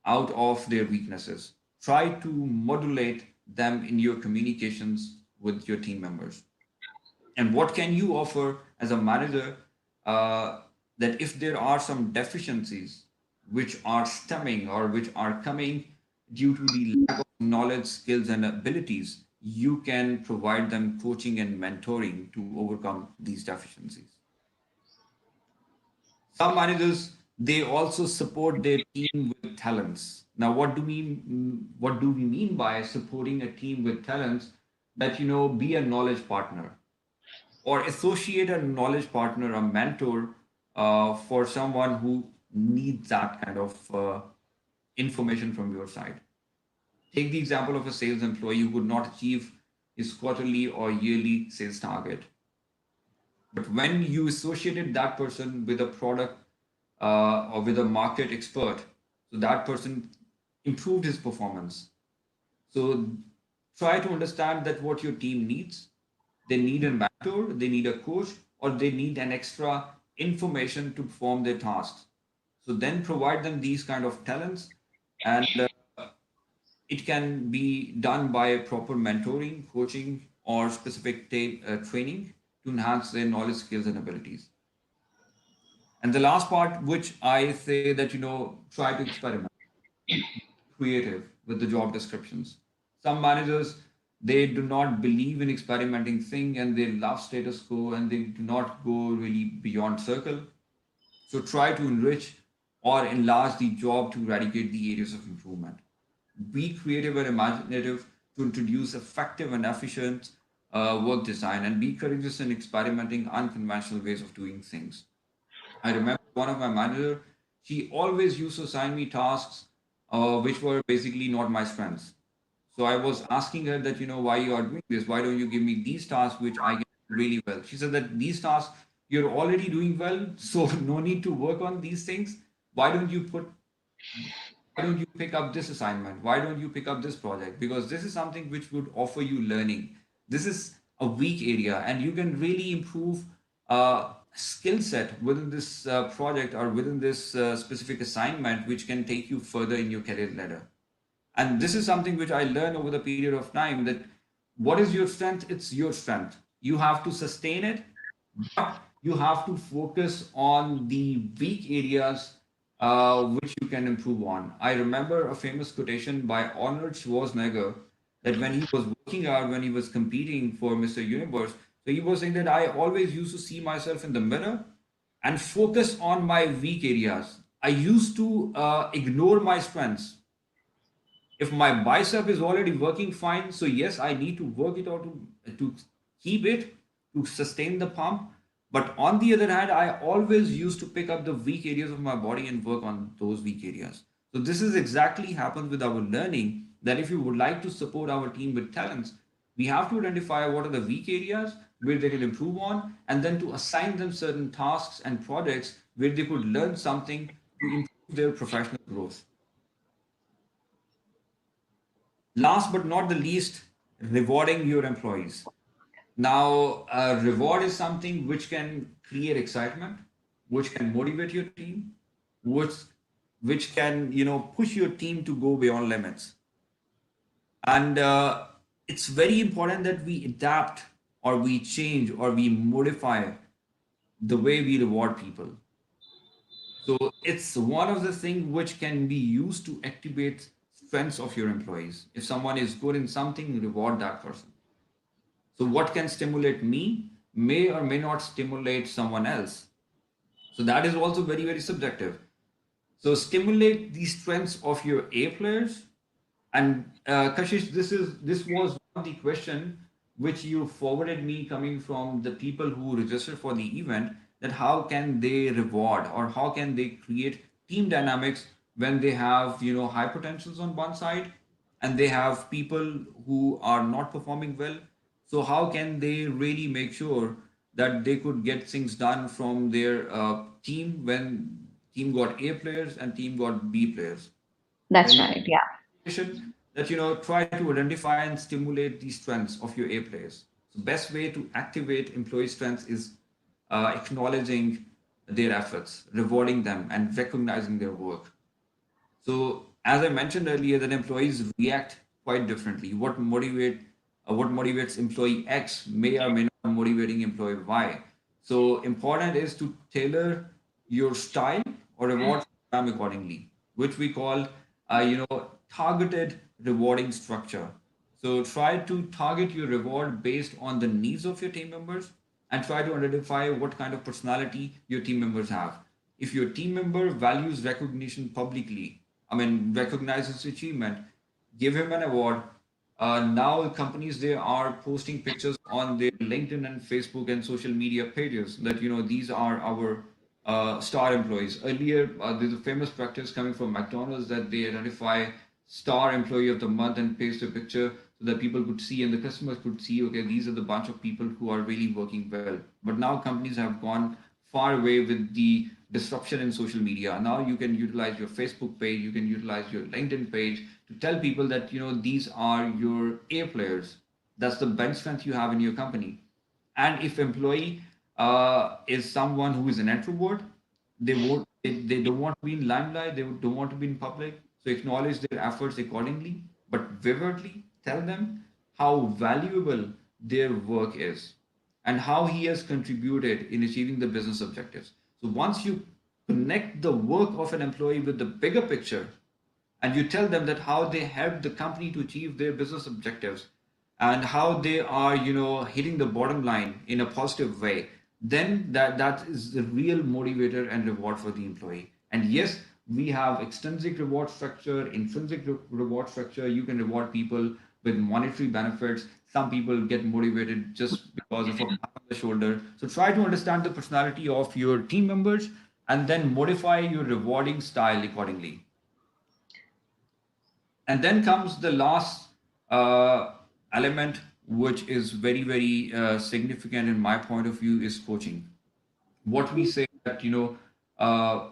out of their weaknesses. Try to modulate them in your communications with your team members. And what can you offer as a manager, uh, that if there are some deficiencies which are stemming or which are coming due to the lack of knowledge, skills, and abilities, you can provide them coaching and mentoring to overcome these deficiencies. Some managers, they also support their team with talents. Now, what do we mean by supporting a team with talents? That be a knowledge partner or associate a knowledge partner, a mentor for someone who needs that kind of information from your side. Take the example of a sales employee who could not achieve his quarterly or yearly sales target. But when you associated that person with a product or with a market expert, so that person improved his performance. So try to understand that what your team needs. They need a mentor, they need a coach, or they need an extra information to perform their tasks. So then provide them these kind of talents, and it can be done by proper mentoring, coaching, or specific training to enhance their knowledge, skills, and abilities. And the last part, which I say that, try to experiment, creative with the job descriptions. Some managers, they do not believe in experimenting thing and they love status quo and they do not go really beyond circle. So try to enrich or enlarge the job to eradicate the areas of improvement. Be creative and imaginative to introduce effective and efficient work design, and be courageous in experimenting unconventional ways of doing things. I remember one of my manager, she always used to assign me tasks which were basically not my strengths. So I was asking her that, why you are doing this? Why don't you give me these tasks which I get really well? She said that these tasks you're already doing well, so no need to work on these things. Why don't you put why don't you pick up this assignment? Why don't you pick up this project? Because this is something which would offer you learning. This is a weak area, and you can really improve skill set within this project or within this specific assignment, which can take you further in your career ladder. And this is something which I learned over the period of time, that what is your strength? It's your strength. You have to sustain it, but you have to focus on the weak areas which you can improve on. I remember a famous quotation by Arnold Schwarzenegger, that when he was working out, when he was competing for Mr. Universe, so he was saying that I always used to see myself in the mirror and focus on my weak areas. I used to ignore my strengths. If my bicep is already working fine, so yes, I need to work it out to keep it, to sustain the pump. But on the other hand, I always used to pick up the weak areas of my body and work on those weak areas. So this is exactly happens with our learning, that if you would like to support our team with talents, we have to identify what are the weak areas where they can improve on, and then to assign them certain tasks and projects where they could learn something to improve their professional growth. Last but not the least, rewarding your employees. Now, reward is something which can create excitement, which can motivate your team, which which can push your team to go beyond limits. And it's very important that we adapt or we change or we modify the way we reward people. So it's one of the things which can be used to activate strengths of your employees. If someone is good in something, reward that person. So what can stimulate me may or may not stimulate someone else. So that is also very, very subjective. So stimulate the strengths of your A players. And Kashish, this was one of the question which you forwarded me coming from the people who registered for the event, that how can they reward or how can they create team dynamics when they have high potentials on one side and they have people who are not performing well. So how can they really make sure that they could get things done from their team when team got A players and team got B players? That's Then right. Yeah. that try to identify and stimulate the strengths of your A players. So best way to activate employee strengths is acknowledging their efforts, rewarding them, and recognizing their work. So as I mentioned earlier, that employees react quite differently. What motivates employee X may or may not motivating employee Y. So important is to tailor your style or reward program accordingly, which we call targeted rewarding structure. So try to target your reward based on the needs of your team members and try to identify what kind of personality your team members have. If your team member values recognition publicly, recognizes achievement, give him an award. Now companies, they are posting pictures on their LinkedIn and Facebook and social media pages that these are our star employees. Earlier, there's a famous practice coming from McDonald's that they identify star employee of the month and paste a picture so that people could see and the customers could see, okay, these are the bunch of people who are really working well. But now companies have gone far away with the disruption in social media. Now you can utilize your Facebook page, you can utilize your LinkedIn page to tell people that these are your A players. That's the bench strength you have in your company. And if employee is someone who is an introvert, they don't want to be in limelight, they don't want to be in public. So acknowledge their efforts accordingly, but vividly tell them how valuable their work is and how he has contributed in achieving the business objectives. So once you connect the work of an employee with the bigger picture, and you tell them that how they help the company to achieve their business objectives and how they are hitting the bottom line in a positive way, then that is the real motivator and reward for the employee. And yes, we have extrinsic reward structure, intrinsic reward structure. You can reward people with monetary benefits. Some people get motivated just because of a pat on the shoulder. So try to understand the personality of your team members and then modify your rewarding style accordingly. And then comes the last element, which is very, very significant in my point of view, is coaching. What we say that, uh,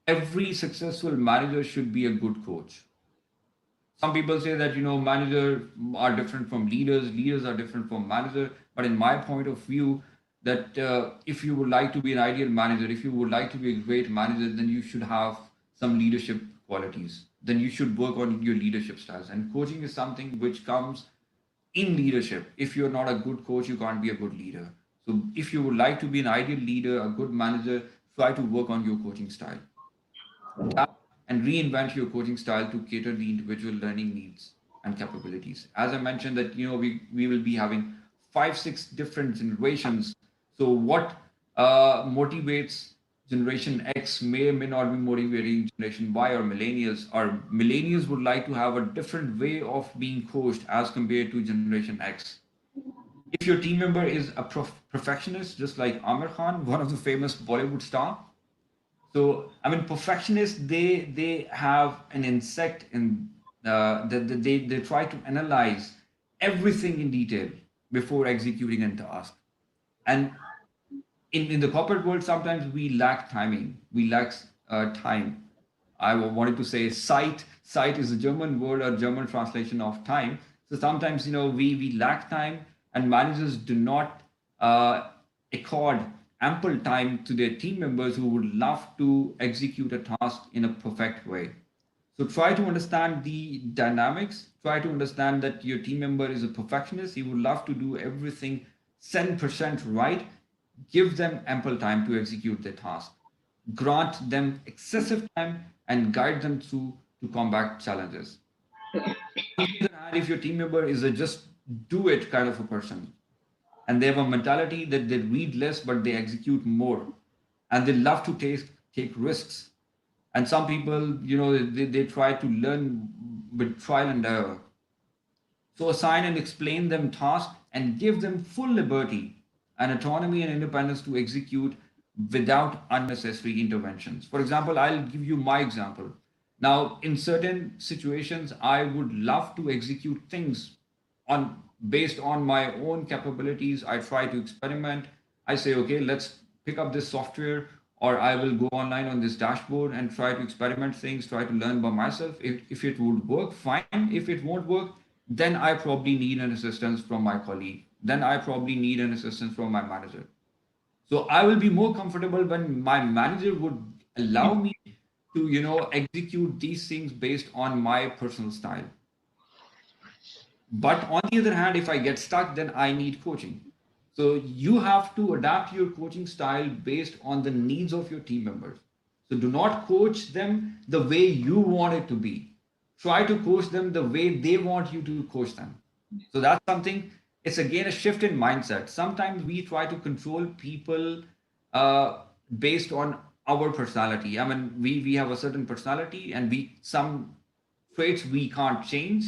every successful manager should be a good coach. Some people say that managers are different from leaders, leaders are different from manager. But in my point of view, that if you would like to be an ideal manager, if you would like to be a great manager, then you should have some leadership qualities. Then you should work on your leadership styles. And coaching is something which comes in leadership. If you're not a good coach, you can't be a good leader. So if you would like to be an ideal leader, a good manager, try to work on your coaching style. Adapt and reinvent your coaching style to cater the individual learning needs and capabilities. As I mentioned that we will be having 5 6 different generations. So what motivates generation X may or may not be motivating generation Y or millennials. Or millennials would like to have a different way of being coached as compared to generation X. If your team member is a perfectionist, just like Amir Khan, one of the famous Bollywood star, so perfectionists, they have an insect in that they try to analyze everything in detail before executing a task. And in the corporate world, sometimes we lack timing. We lack time. Wanted to say sight. Sight is a German word or German translation of time. So sometimes we lack time, and managers do not accord ample time to their team members who would love to execute a task in a perfect way. So try to understand the dynamics. Try to understand that your team member is a perfectionist. He would love to do everything 10% right. Give them ample time to execute their task. Grant them excessive time and guide them through to combat challenges. On the other hand, if your team member is a just do it kind of a person, and they have a mentality that they read less but they execute more, and they love to take risks, and some people they try to learn with trial and error. So assign and explain them tasks and give them full liberty and autonomy and independence to execute without unnecessary interventions. For example, I'll give you my example. Now, in certain situations, I would love to execute things on based on my own capabilities. I try to experiment. I say, okay, let's pick up this software, or I will go online on this dashboard and try to experiment things, try to learn by myself. If it would work, fine. If it won't work, then I probably need an assistance from my colleague. Then I probably need an assistance from my manager. So I will be more comfortable when my manager would allow me to, execute these things based on my personal style. But on the other hand, if I get stuck, then I need coaching. So you have to adapt your coaching style based on the needs of your team members. So do not coach them the way you want it to be. Try to coach them the way they want you to coach them. So that's something, it's again a shift in mindset. Sometimes we try to control people uh, based on our personality. I mean, we have a certain personality, and some traits we can't change.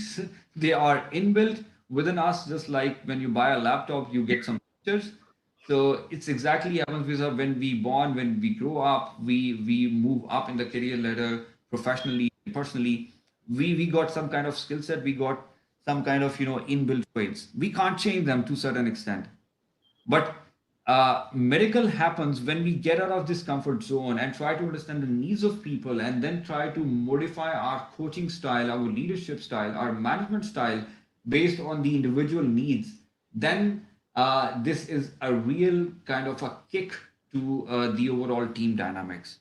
They are inbuilt within us, just like when you buy a laptop, you get some features. So it's exactly happens with us when we born, when we grow up, we move up in the career ladder professionally, personally. We got some kind of skill set, we got some kind of inbuilt traits. We can't change them to a certain extent. But miracle happens when we get out of this comfort zone and try to understand the needs of people, and then try to modify our coaching style, our leadership style, our management style based on the individual needs. Then this is a real kind of a kick to the overall team dynamics.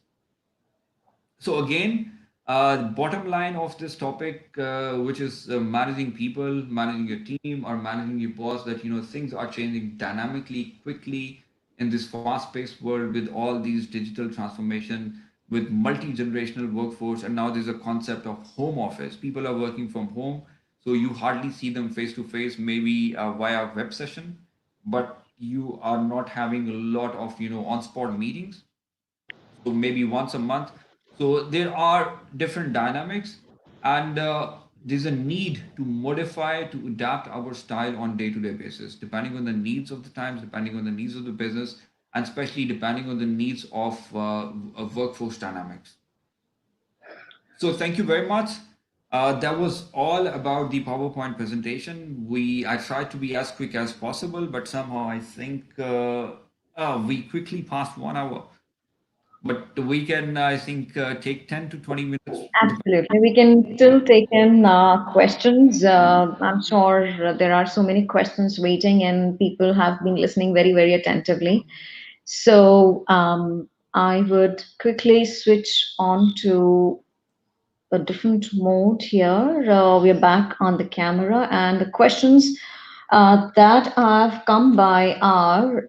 So again, bottom line of this topic, which is managing people, managing your team, or managing your boss, that things are changing dynamically, quickly in this fast-paced world with all these digital transformation, with multi-generational workforce, and now there's a concept of home office. People are working from home, so you hardly see them face to face, maybe via web session, but you are not having a lot of on-spot meetings, so maybe once a month. So there are different dynamics, and there's a need to modify, to adapt our style on day-to-day basis, depending on the needs of the times, depending on the needs of the business, and especially depending on the needs of workforce dynamics. So thank you very much. That was all about the PowerPoint presentation. I tried to be as quick as possible, but somehow I think we quickly passed 1 hour. But we can, I think, take 10 to 20 minutes. Absolutely. We can still take in questions. I'm sure there are so many questions waiting, and people have been listening very, very attentively. So I would quickly switch on to a different mode here. We're back on the camera, and the questions that have come by are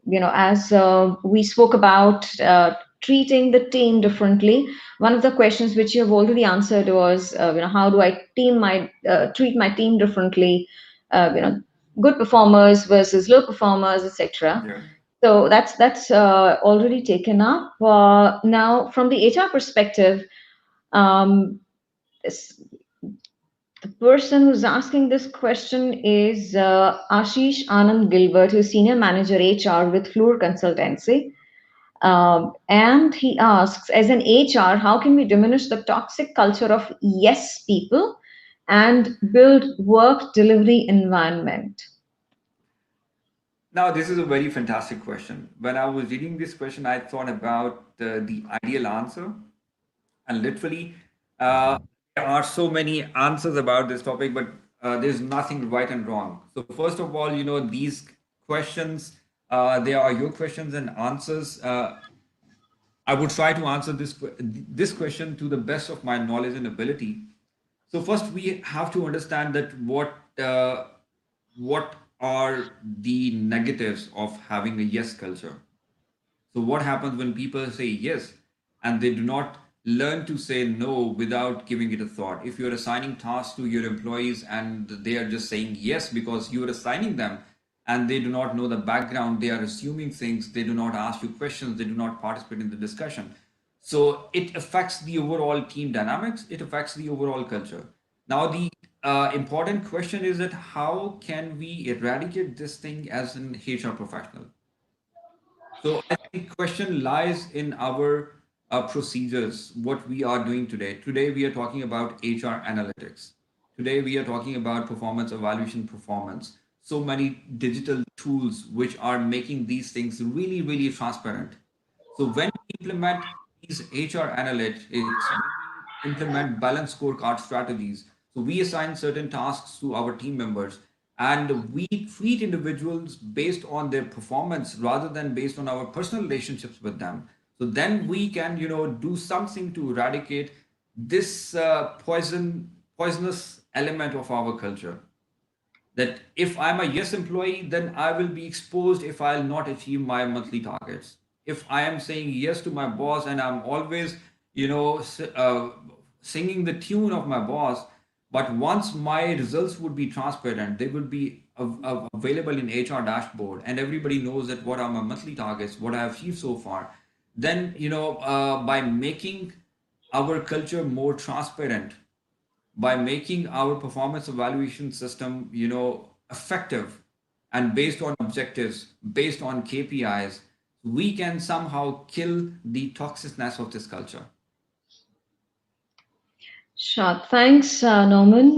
as we spoke about treating the team differently. One of the questions which you have already answered was, how do I treat my team differently? Good performers versus low performers, etc. Yeah. So that's already taken up. Now, from the HR perspective, um, this, the person who's asking this question is Ashish Anand Gilbert, who's Senior Manager HR with Floor Consultancy. And he asks, as an HR, how can we diminish the toxic culture of yes people and build work delivery environment? Now, this is a very fantastic question. When I was reading this question, I thought about the ideal answer. And literally, there are so many answers about this topic, but there's nothing right and wrong. So, first of all, these questions, they are your questions and answers. I would try to answer this question to the best of my knowledge and ability. So first, we have to understand that what are the negatives of having a yes culture. So what happens when people say yes and they do not learn to say no without giving it a thought? If you're assigning tasks to your employees and they are just saying yes because you are assigning them, and they do not know the background, they are assuming things, they do not ask you questions, they do not participate in the discussion. So it affects the overall team dynamics, it affects the overall culture. Now, the important question is that how can we eradicate this thing as an HR professional? So I think question lies in our procedures, what we are doing today. Today we are talking about HR analytics. Today we are talking about performance evaluation performance. So many digital tools which are making these things really, really transparent. So when we implement these HR analytics, when we implement balanced scorecard strategies, so we assign certain tasks to our team members, and we treat individuals based on their performance rather than based on our personal relationships with them. So then we can, do something to eradicate this poisonous element of our culture. That if I'm a yes employee, then I will be exposed if I'll not achieve my monthly targets. if I am saying yes to my boss and I'm always, you know, singing the tune of my boss, but once my results would be transparent, they would be available in HR dashboard, and everybody knows that what are my monthly targets, what I have achieved so far. Then, by making our culture more transparent, by making our performance evaluation system, effective and based on objectives, based on KPIs, we can somehow kill the toxicness of this culture. Sure. Thanks, Norman.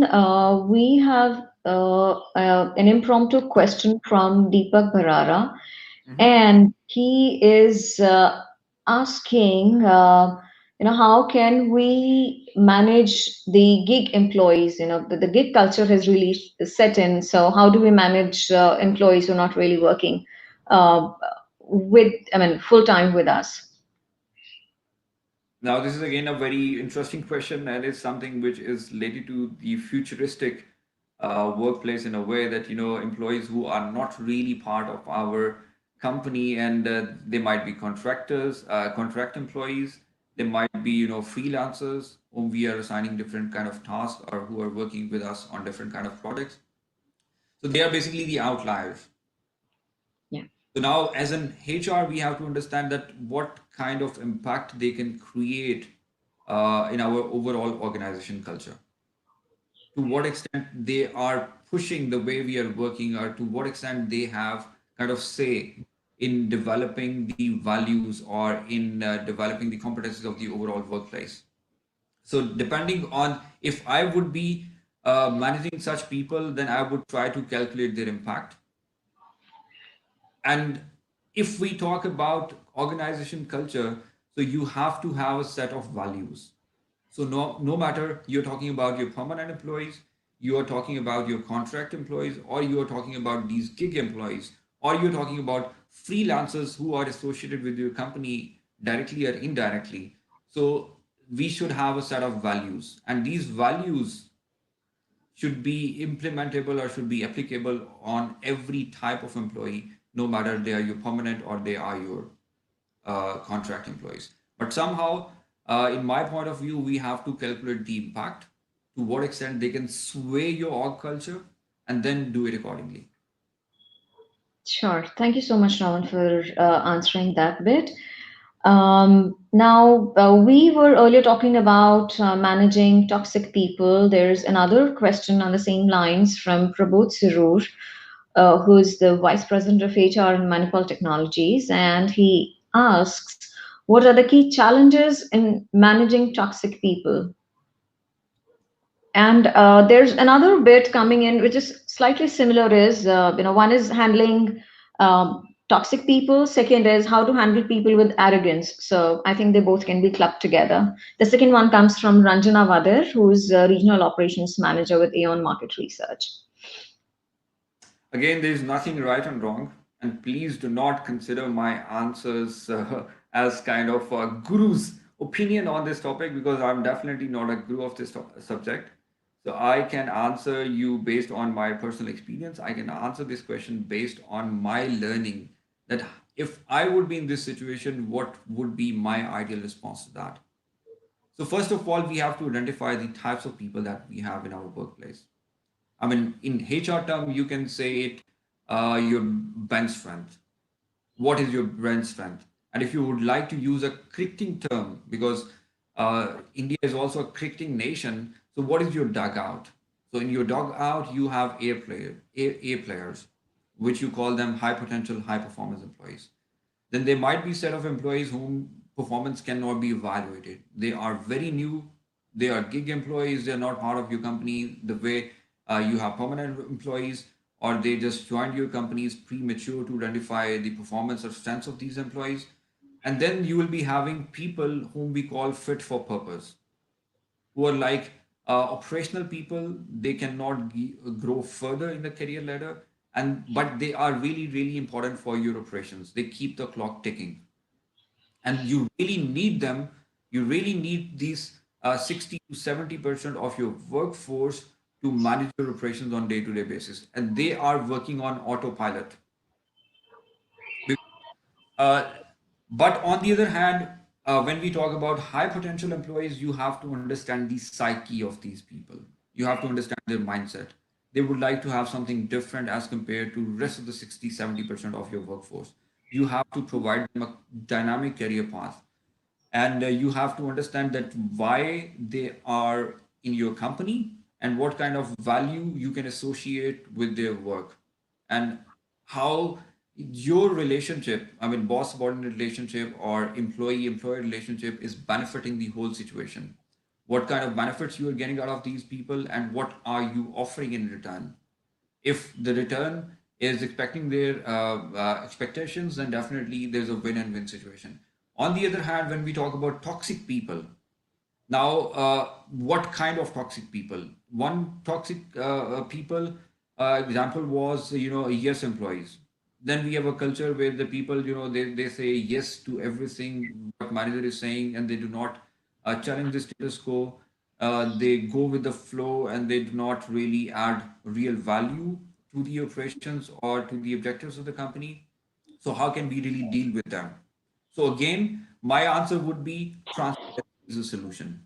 We have an impromptu question from Deepak Bharara, Mhm. and he is asking, how can we manage the gig employees? The gig culture has really set in. So how do we manage employees who are not really working uh, full time with us? Now, this is again a very interesting question, and it's something which is related to the futuristic workplace in a way that, employees who are not really part of our company, and they might be contractors, contract employees, they might be, freelancers whom we are assigning different kind of tasks or who are working with us on different kind of projects. So they are basically the outliers. Yeah. So now, as an HR, we have to understand that what kind of impact they can create in our overall organization culture. To what extent they are pushing the way we are working, or to what extent they have kind of say in developing the values or in developing the competencies of the overall workplace. So, depending on if I would be managing such people, then I would try to calculate their impact. And if we talk about organization culture, so you have to have a set of values. So no matter you're talking about your permanent employees, you are talking about your contract employees, or you are talking about these gig employees, or you're talking about freelancers who are associated with your company directly or indirectly. So we should have a set of values, and these values should be implementable or should be applicable on every type of employee, no matter they are your permanent or they are your contract employees. But somehow, in my point of view, we have to calculate the impact, to what extent they can sway your org culture, and then do it accordingly. Sure. Thank you so much, Raman, for answering that bit. Now, we were earlier talking about managing toxic people. There's another question on the same lines from Prabodh Sirur, who's the Vice President of HR and Manipal Technologies. And he asks, what are the key challenges in managing toxic people? And there's another bit coming in, which is slightly similar. Is one is handling toxic people. Second is how to handle people with arrogance. So I think they both can be clubbed together. The second one comes from Ranjana Vadir, who's regional operations manager with Aon Market Research. Again, there is nothing right and wrong, and please do not consider my answers as kind of a guru's opinion on this topic, because I'm definitely not a guru of this subject. So I can answer you based on my personal experience. I can answer this question based on my learning, that if I would be in this situation, what would be my ideal response to that? So first of all, we have to identify the types of people that we have in our workplace. I mean, in HR term, you can say it your bench strength. What is your bench strength? And if you would like to use a cricketing term, because India is also a cricketing nation, so what is your dugout? So in your dugout, you have A players, which you call them high potential, high performance employees. Then there might be set of employees whom performance cannot be evaluated. They are very new. They are gig employees. They're not part of your company the way you have permanent employees, or they just joined your companies premature to identify the performance or strengths of these employees. And then you will be having people whom we call fit for purpose, who are like operational people. They cannot grow further in the career ladder, and but they are really really important for your operations. They keep the clock ticking, and you really need them. You really need these 60 to 70% of your workforce to manage your operations on day-to-day basis, and they are working on autopilot. But on the other hand, when we talk about high potential employees, you have to understand the psyche of these people. You have to understand their mindset. They would like to have something different as compared to rest of the 60-70% of your workforce. You have to provide them a dynamic career path, and you have to understand that why they are in your company and what kind of value you can associate with their work, and how your relationship, I mean boss subordinate relationship or employee employer relationship, is benefiting the whole situation. What kind of benefits you are getting out of these people, and what are you offering in return? If the return is expecting their expectations, then definitely there's a win and win situation. On the other hand, when we talk about toxic people, now, what kind of toxic people? One toxic people example was, yes employees. Then we have a culture where the people, they say yes to everything what manager is saying, and they do not challenge the status quo. They go with the flow, and they do not really add real value to the operations or to the objectives of the company. So how can we really deal with them? So again, my answer would be transparency is a solution.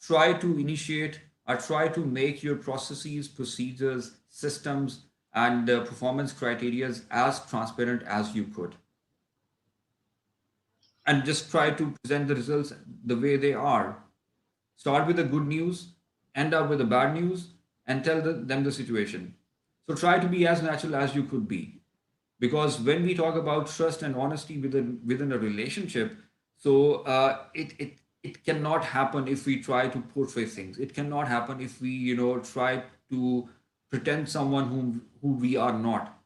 Try to initiate or try to make your processes, procedures, systems, and performance criteria as transparent as you could. And just try to present the results the way they are. Start with the good news, end up with the bad news, and tell them the situation. So try to be as natural as you could be. Because when we talk about trust and honesty within a relationship, so it cannot happen if we try to portray things. It cannot happen if we try to pretend someone who we are not.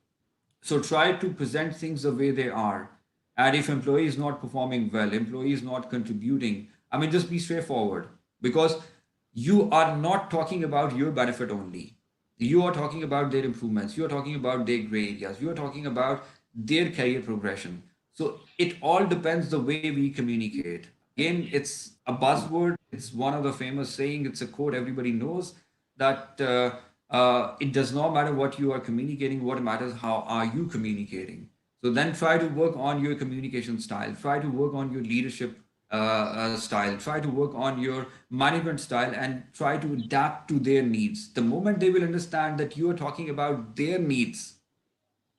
So try to present things the way they are. And if employee is not performing well, employee is not contributing, I mean, just be straightforward, because you are not talking about your benefit only. You are talking about their improvements. You are talking about their gray areas. You are talking about their career progression. So it all depends the way we communicate. Again, it's a buzzword. It's one of the famous saying. It's a quote everybody knows that it does not matter what you are communicating. What matters how are you communicating. So then try to work on your communication style. Try to work on your leadership style. Try to work on your management style, and try to adapt to their needs. The moment they will understand that you are talking about their needs,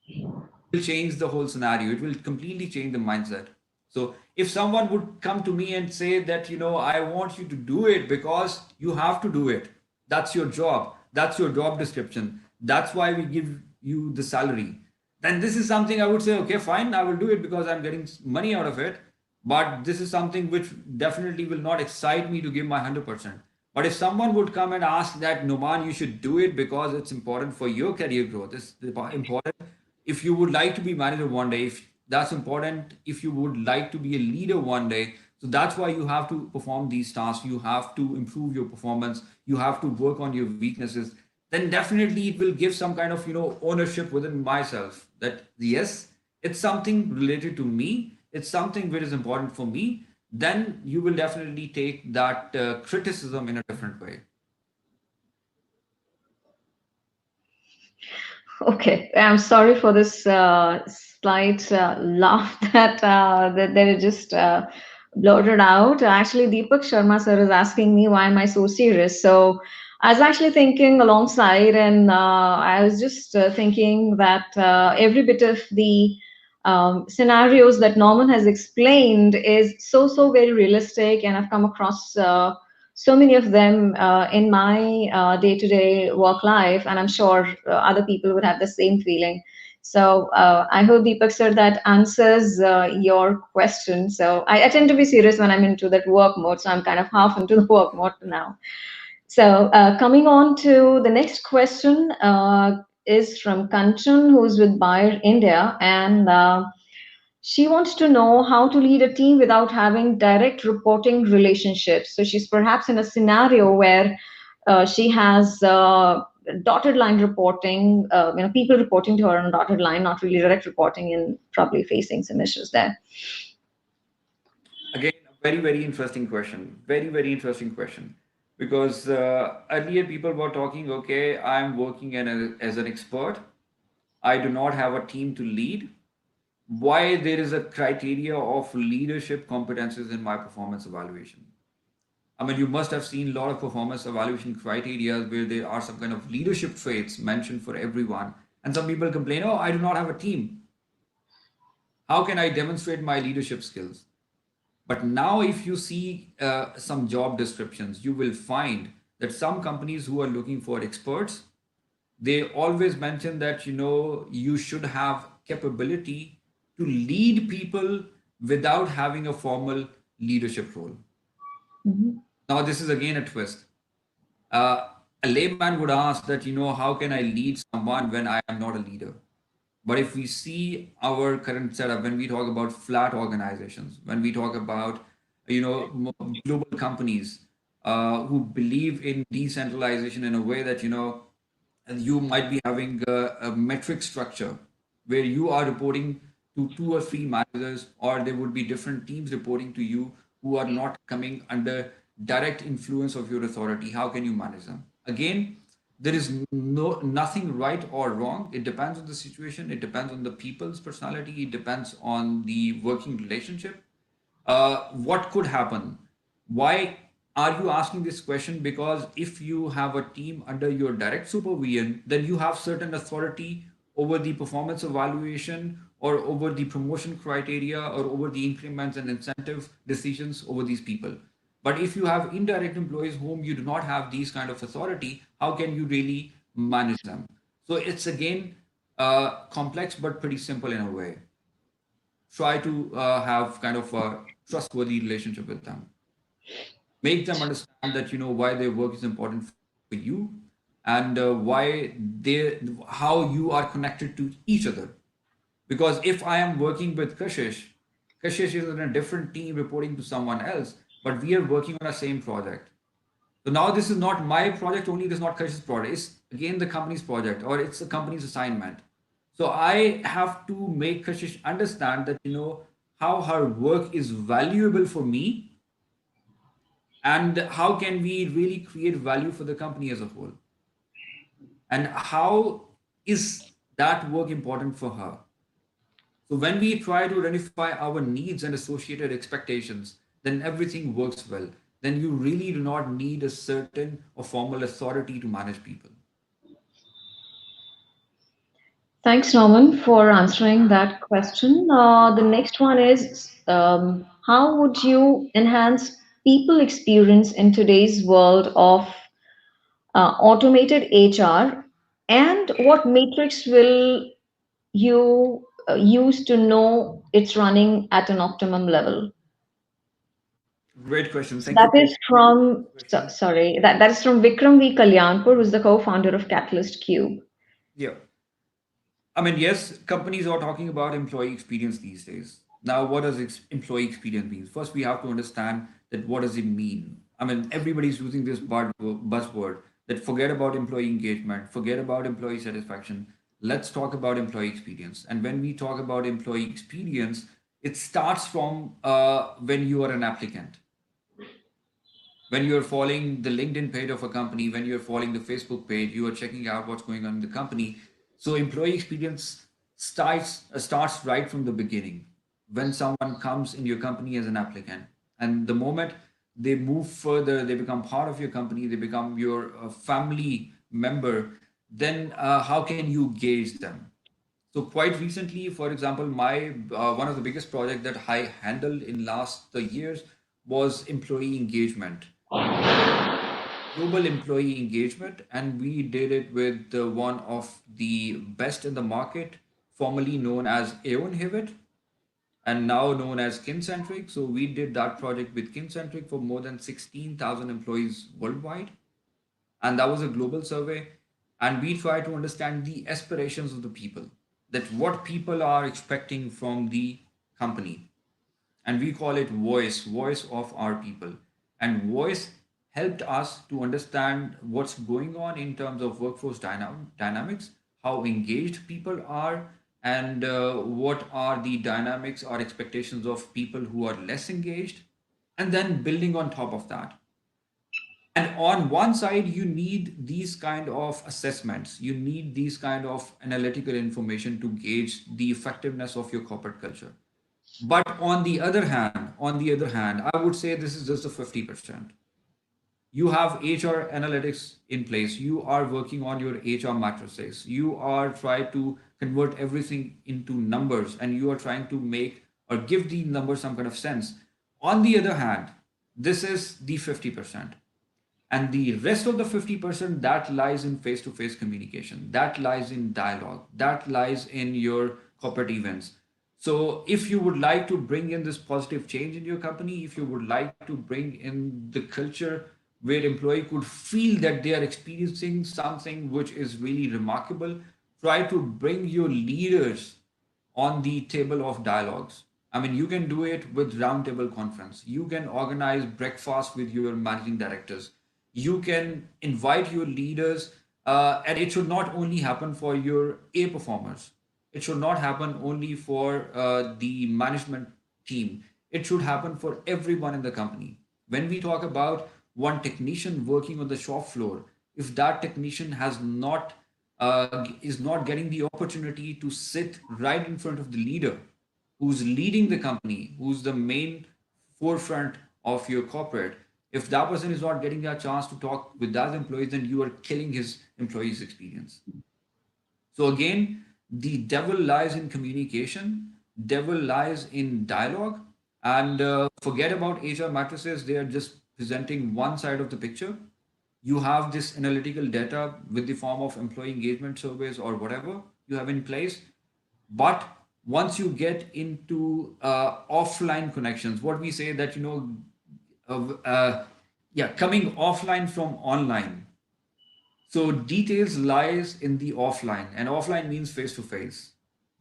will change the whole scenario. It will completely change the mindset. So if someone would come to me and say that, I want you to do it because you have to do it. That's your job. That's your job description. That's why we give you the salary. Then this is something I would say, okay, fine, I will do it because I'm getting money out of it. But this is something which definitely will not excite me to give my 100%. But if someone would come and ask that, Numan, you should do it because it's important for your career growth, it's important if you would like to be manager one day, if that's important, if you would like to be a leader one day, so that's why you have to perform these tasks, you have to improve your performance, you have to work on your weaknesses, then definitely it will give some kind of ownership within myself that yes, it's something related to me, it's something which is important for me. Then you will definitely take that criticism in a different way. Okay, I'm sorry for this slight laugh that it just blurted out. Actually, Deepak Sharma sir is asking me why am I so serious. So I was actually thinking alongside, and I was just thinking that every bit of the scenarios that Norman has explained is so very realistic, and I've come across. So many of them in my day-to-day work life, and I'm sure other people would have the same feeling. So I hope, Deepak sir, that answers your question. So I tend to be serious when I'm into that work mode, so I'm kind of half into the work mode now. So coming on to the next question is from Kanchan, who's with Bayer India, and she wants to know how to lead a team without having direct reporting relationships. So she's perhaps in a scenario where she has dotted line reporting, people reporting to her on dotted line, not really direct reporting, and probably facing some issues there. Again, a very, very interesting question. Very, very interesting question. Because earlier people were talking, okay, I'm working as an expert. I do not have a team to lead. why there is a criteria of leadership competences in my performance evaluation. I mean, you must have seen a lot of performance evaluation criteria where there are some kind of leadership traits mentioned for everyone. And some people complain, oh, I do not have a team. How can I demonstrate my leadership skills? But now, if you see some job descriptions, you will find that some companies who are looking for experts, they always mention that you should have capability to lead people without having a formal leadership role. Mhm. Now, this is again a twist. uh, a layman would ask that, how can I lead someone when I am not a leader? But if we see our current setup, when we talk about flat organizations, when we talk about, global companies who believe in decentralization in a way that, and you might be having a metric structure where you are reporting to two or three managers, or there would be different teams reporting to you who are not coming under direct influence of your authority. How can you manage them? Again, there is nothing right or wrong. It depends on the situation. It depends on the people's personality. It depends on the working relationship. What could happen? Why are you asking this question? Because if you have a team under your direct supervision, then you have certain authority over the performance evaluation or over the promotion criteria or over the increments and incentive decisions over these people. But if you have indirect employees whom you do not have these kind of authority, how can you really manage them? So it's again complex but pretty simple in a way. Try to have kind of a trustworthy relationship with them. Make them understand that why their work is important for you, and how you are connected to each other. Because if I am working with Kashish is in a different team reporting to someone else, but we are working on a same project. So now this is not my project only, this is not Kash's project. It's again the company's project, or it's the company's assignment. So I have to make Kashish understand that, how her work is valuable for me, and how can we really create value for the company as a whole. And how is that work important for her? So when we try to identify our needs and associated expectations, then everything works well. Then you really do not need a certain or formal authority to manage people. Thanks, Norman, for answering that question. The next one is how would you enhance people experience in today's world of automated HR, and what matrix will you use to know it's running at an optimum level? Great question. So Thank you that for is from, this question. sorry, that is from Vikram V. Kalyanpur, who's the co-founder of Catalyst Cube. Yeah. I mean, yes, companies are talking about employee experience these days. Now, what does employee experience mean? First, we have to understand that what does it mean? I mean, everybody's using this buzzword that forget about employee engagement, forget about employee satisfaction. Let's talk about employee experience. And when we talk about employee experience, it starts from when you are an applicant, when you're following the LinkedIn page of a company, when you're following the Facebook page, you are checking out what's going on in the company. So employee experience starts right from the beginning when someone comes in your company as an applicant, and the moment they move further, they become part of your company, they become your family member. Then how can you gauge them? So quite recently, for example, my one of the biggest project that I handled in last years was employee engagement, global employee engagement, and we did it with one of the best in the market, formerly known as Aon Hewitt and now known as Kincentric. So we did that project with Kincentric for more than 16,000 employees worldwide, and that was a global survey. And we try to understand the aspirations of the people, that what people are expecting from the company, and we call it voice of our people. And voice helped us to understand what's going on in terms of workforce dynamics, how engaged people are, and what are the dynamics or expectations of people who are less engaged, and then building on top of that. And on one side, you need these kind of assessments, you need these kind of analytical information to gauge the effectiveness of your corporate culture. But on the other hand, I would say this is just a 50%. You have HR analytics in place. You are working on your HR matrices. You are trying to convert everything into numbers, and you are trying to make or give the numbers some kind of sense. On the other hand, this is the 50%. And the rest of the 50% that lies in face to face communication, that lies in dialogue, that lies in your corporate events. So, if you would like to bring in this positive change in your company, if you would like to bring in the culture where employee could feel that they are experiencing something which is really remarkable, try to bring your leaders on the table of dialogues. I mean, you can do it with roundtable conference. You can organize breakfast with your managing directors. You can invite your leaders, and it should not only happen for your A performers. It should not happen only for the management team. It should happen for everyone in the company. When we talk about one technician working on the shop floor, if that technician is not getting the opportunity to sit right in front of the leader who's leading the company, who's the main forefront of your corporate, if that person is not getting a chance to talk with those employees, then you are killing his employees' experience. So again, the devil lies in communication, devil lies in dialogue, and forget about HR matrices. They are just presenting one side of the picture. You have this analytical data with the form of employee engagement surveys or whatever you have in place. But once you get into offline connections, what we say that, uh, uh, yeah, coming offline from online, so details lies in the offline, and offline means face to face.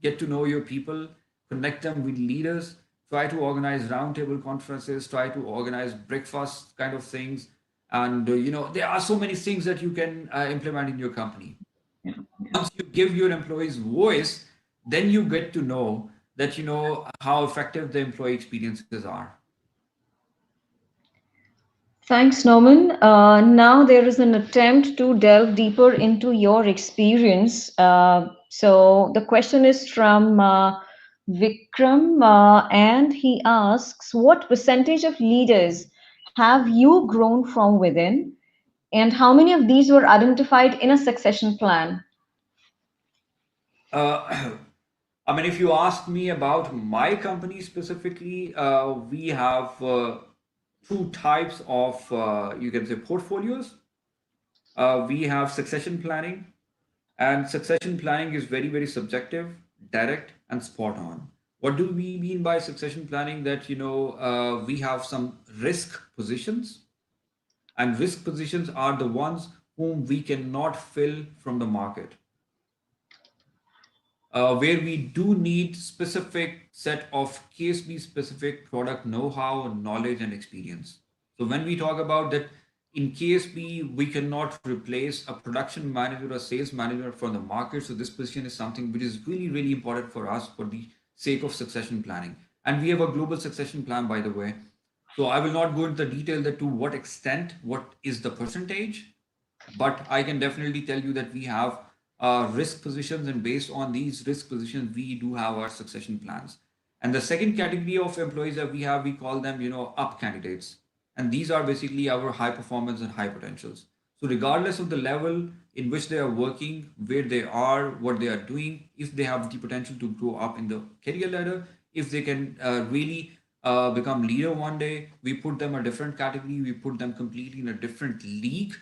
Get to know your people, connect them with leaders, try to organize roundtable conferences, try to organize breakfast kind of things, and there are so many things that you can implement in your company. Yeah. Once you give your employees voice, then you get to know that how effective the employee experiences are. Thanks, Norman. Now there is an attempt to delve deeper into your experience. So the question is from Vikram, and he asks, what percentage of leaders have you grown from within, and how many of these were identified in a succession plan? Uh, I mean, if you ask me about my company specifically, we have two types of, you can say, portfolios. We have succession planning, and succession planning is very, very subjective, direct, and spot on. What do we mean by succession planning? That, we have some risk positions, and risk positions are the ones whom we cannot fill from the market, where we do need specific set of KSB specific product know-how, knowledge, and experience. So when we talk about that in KSB, we cannot replace a production manager or sales manager from the market. So this position is something which is really, really important for us for the sake of succession planning. And we have a global succession plan, by the way. So I will not go into the detail that to what extent, what is the percentage, but I can definitely tell you that we have risk positions, and based on these risk positions, we do have our succession plans. And the second category of employees that we have, we call them, up candidates, and these are basically our high performance and high potentials. So regardless of the level in which they are working, where they are, what they are doing, if they have the potential to grow up in the career ladder, if they can really become leader one day, we put them a different category, we put them completely in a different league,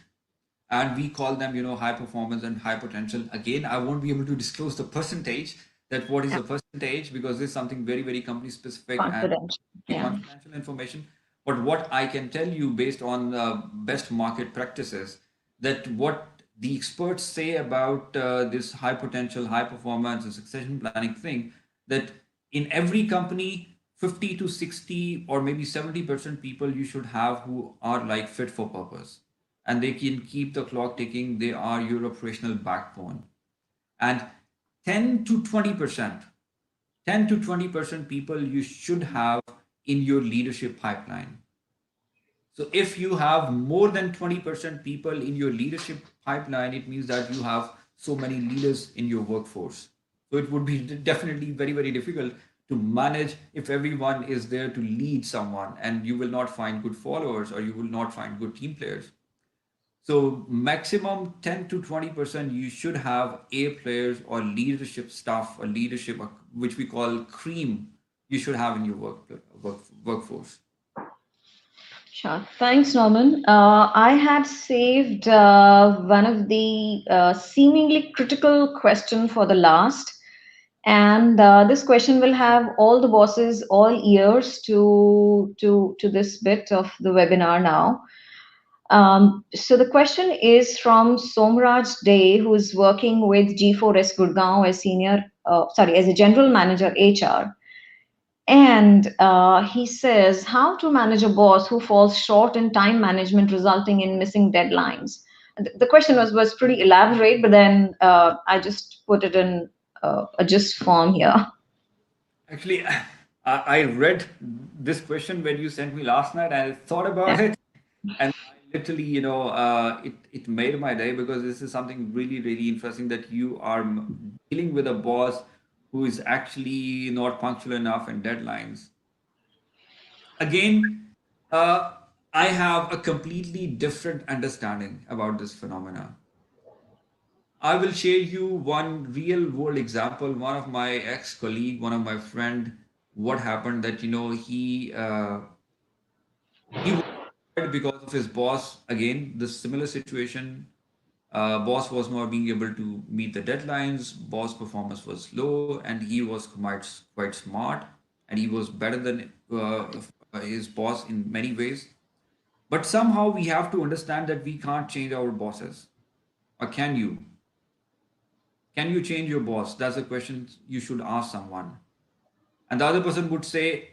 and we call them high performance and high potential. Again, I won't be able to disclose the percentage, that what is Yeah, the percentage, because this is something very, very company specific and confident. the Yeah. confidential information. But what I can tell you based on best market practices, that what the experts say about this high potential, high performance and succession planning thing, that in every company 50 to 60 or maybe 70% people you should have who are like fit for purpose, and they can keep the clock ticking. They are your operational backbone. And 10 to 20%, 10 to 20% people you should have in your leadership pipeline. So if you have more than 20% people in your leadership pipeline, it means that you have so many leaders in your workforce. So it would be definitely very, very difficult to manage if everyone is there to lead someone, and you will not find good followers or you will not find good team players. So maximum 10 to 20% you should have A players or leadership staff or leadership, which we call cream, you should have in your workforce. Sure. Thanks, Norman. I had saved one of the seemingly critical question for the last, and this question will have all the bosses all ears to this bit of the webinar now. So the question is from Somraj Day, who is working with G4S Gurgaon as as a general manager HR. And he says, how to manage a boss who falls short in time management, resulting in missing deadlines. The question was pretty elaborate, but then I just put it in a gist form here. Actually, I read this question when you sent me last night, and I thought about it, and I literally, it made my day because this is something really, really interesting that you are dealing with a boss who is actually not punctual enough in deadlines. Again, I have a completely different understanding about this phenomena. I will share you one real world example. One of my ex colleague, one of my friend, what happened that he was fired because of his boss. Again, the similar situation. Boss was not being able to meet the deadlines. Boss performance was low, and he was quite smart, and he was better than his boss in many ways. But somehow we have to understand that we can't change our bosses. Or can you? Can you change your boss? That's a question you should ask someone. And the other person would say,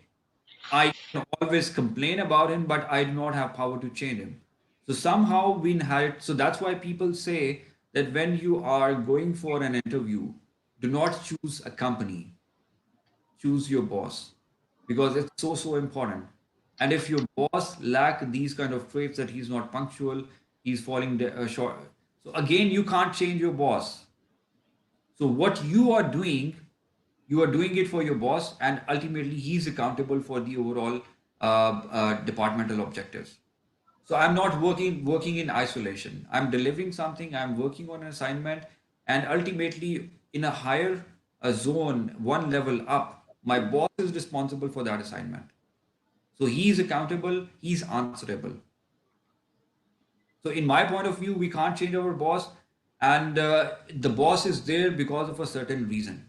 I can always complain about him, but I do not have power to change him. So somehow we inherit. So that's why people say that when you are going for an interview, do not choose a company, choose your boss, because it's so, so important. And if your boss lack these kind of traits, that he's not punctual, he's falling short. So again, you can't change your boss. So what you are doing it for your boss, and ultimately he's accountable for the overall departmental objectives. So I'm not working in isolation. I'm delivering something. I'm working on an assignment, and ultimately in a higher zone, one level up, my boss is responsible for that assignment. So he is accountable. He's answerable. So in my point of view, we can't change our boss, and the boss is there because of a certain reason.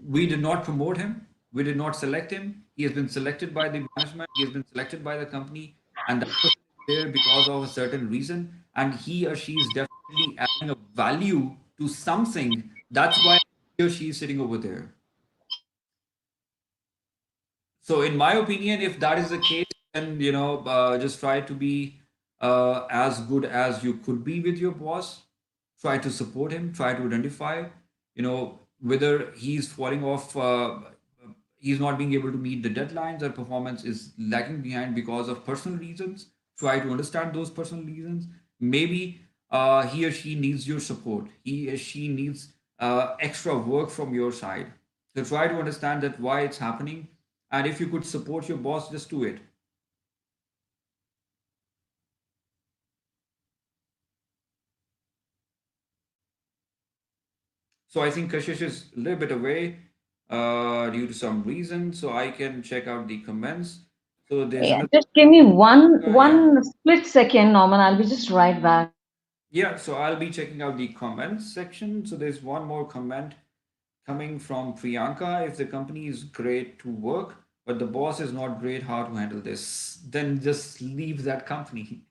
We did not promote him. We did not select him. He has been selected by the management. He has been selected by the company, and that person is there because of a certain reason. And he or she is definitely adding a value to something. That's why he or she is sitting over there. So, in my opinion, if that is the case, then just try to be as good as you could be with your boss. Try to support him. Try to identify, whether he's falling off. He's not being able to meet the deadlines, or performance is lagging behind because of personal reasons. Try to understand those personal reasons. Maybe he or she needs your support. He or she needs extra work from your side. So try to understand that why it's happening, and if you could support your boss, just do it. So I think Kashish is a little bit away due to some reason. So I can check out the comments. So there's Yeah, another. just give me Yeah. one split second, Norman. I'll be just right back. Yeah, so I'll be checking out the comments section. So there's one more comment coming from Priyanka. If the company is great to work, but the boss is not great, how to handle this? Then just leave that company.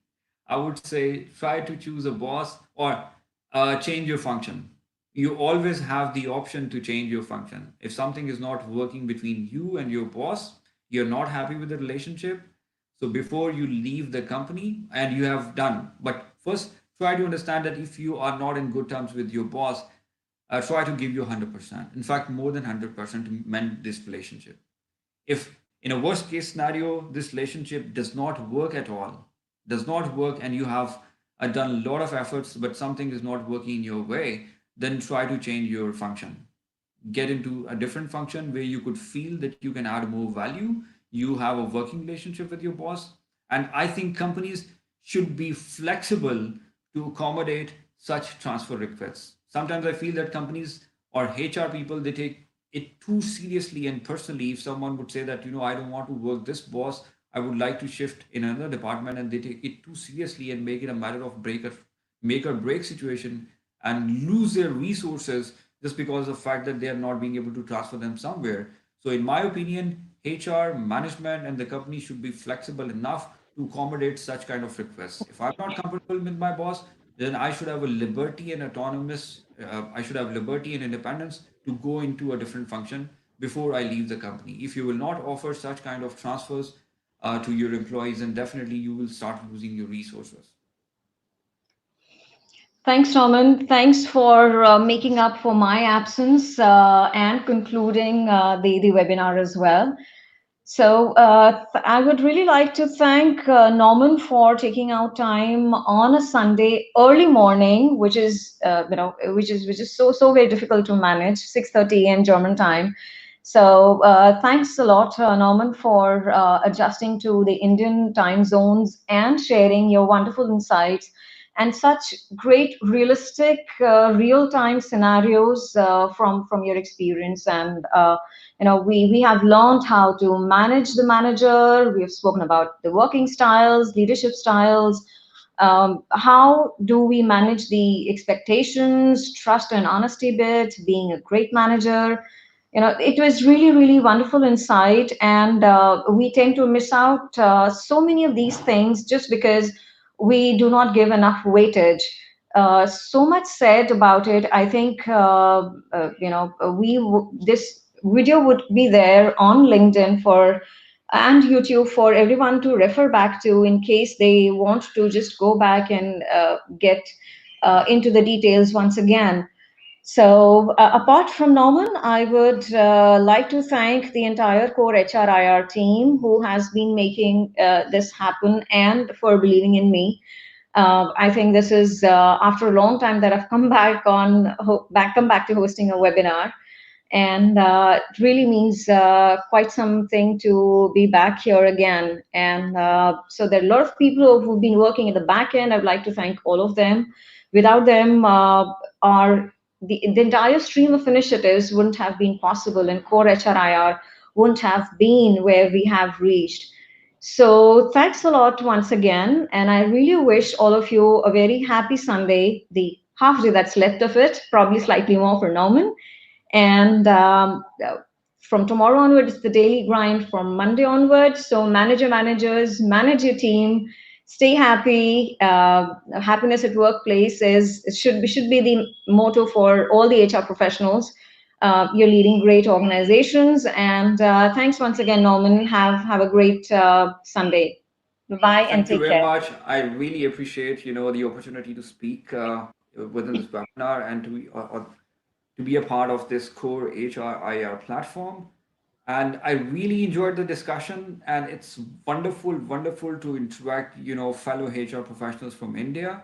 I would say try to choose a boss, or change your function. You always have the option to change your function. If something is not working between you and your boss, you're not happy with the relationship. So before you leave the company, and you have done, but first try to understand that if you are not in good terms with your boss, try to give you 100%. In fact, more than 100% to mend this relationship. If In a worst case scenario, this relationship does not work at all, does not work, and you have done a lot of efforts, but something is not working in your way, then try to change your function. Get into a different function where you could feel that you can add more value. You have a working relationship with your boss. And I think companies should be flexible to accommodate such transfer requests. Sometimes I feel that companies or HR people, they take it too seriously and personally. If someone would say that, I don't want to work this boss, I would like to shift in another department, and they take it too seriously and make it a matter of make or break situation, and lose their resources just because of the fact that they are not being able to transfer them somewhere. So in my opinion, HR, management, and the company should be flexible enough to accommodate such kind of requests. If I'm not comfortable with my boss, then I should have a liberty and I should have liberty and independence to go into a different function before I leave the company. If you will not offer such kind of transfers to your employees, then definitely you will start losing your resources. Thanks, Norman. Thanks for making up for my absence and concluding the webinar as well. So I would really like to thank Norman for taking out time on a Sunday early morning, which is which is so very difficult to manage, 6:30 a.m. German time. So thanks a lot, Norman, for adjusting to the Indian time zones and sharing your wonderful insights and such great realistic real-time scenarios from your experience. And we have learned how to manage the manager. We have spoken about the working styles, leadership styles. How do we manage the expectations, trust and honesty bit, being a great manager? It was really wonderful insight, and we tend to miss out so many of these things just because we do not give enough weightage. So much said about it. I think this video would be there on LinkedIn for and YouTube for everyone to refer back to in case they want to just go back and get into the details once again. So, apart from Norman, I would like to thank the entire core HRIR team who has been making this happen and for believing in me. I think this is after a long time that I've come back come back to hosting a webinar, and it really means quite something to be back here again. And so there are a lot of people who've been working in the back end. I'd like to thank all of them. Without them, the entire stream of initiatives wouldn't have been possible, and core HRIR wouldn't have been where we have reached. So thanks a lot once again, and I really wish all of you a very happy Sunday, the half day that's left of it, probably slightly more for Norman. And from tomorrow onwards, it's the daily grind from Monday onwards. So manage your managers, manage your team, stay happy. Happiness at workplace should be the motto for all the HR professionals. You're leading great organizations, and thanks once again, Norman. Have a great Sunday. Bye and Thank you take very care. much. I really appreciate, the opportunity to speak within this webinar and to be a part of this core HRIR platform. And I really enjoyed the discussion, and it's wonderful to interact, fellow HR professionals from India.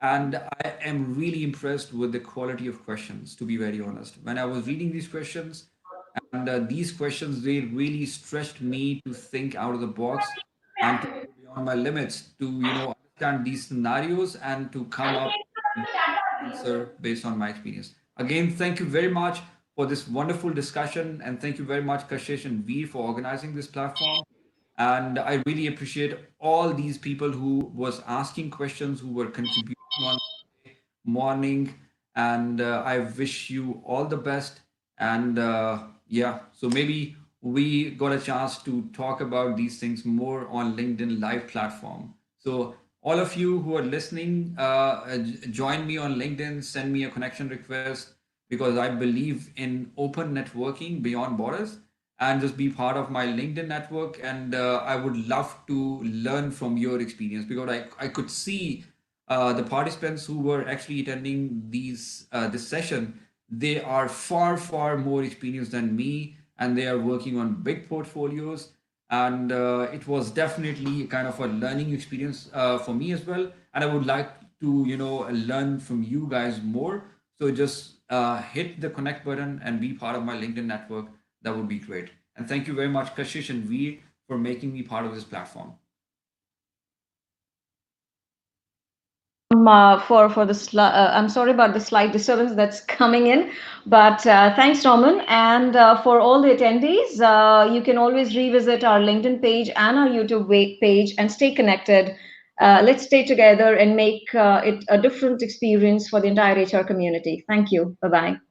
And I am really impressed with the quality of questions, to be very honest. When I was reading these questions, and these questions, they really stretched me to think out of the box and to go beyond my limits to, understand these scenarios and to come up with an answer based on my experience. Again, thank you very much for this wonderful discussion, and thank you very much, Kashish and Veer, for organizing this platform. And I really appreciate all these people who was asking questions, who were contributing on morning. And I wish you all the best. And yeah, so maybe we got a chance to talk about these things more on LinkedIn Live platform. So all of you who are listening, join me on LinkedIn, send me a connection request, because I believe in open networking beyond borders, and just be part of my LinkedIn network. And I would love to learn from your experience, because I could see the participants who were actually attending this session, they are far more experienced than me, and they are working on big portfolios. and it was definitely kind of a learning experience for me as well. And I would like to, learn from you guys more. So just hit the connect button and be part of my LinkedIn network. That would be great. And thank you very much, Kashish and Veer, for making me part of this platform. For the I'm sorry about the slight disturbance that's coming in, but thanks, Norman, and for all the attendees, you can always revisit our LinkedIn page and our YouTube page and stay connected. Let's stay together and make it a different experience for the entire HR community. Thank you. Bye bye.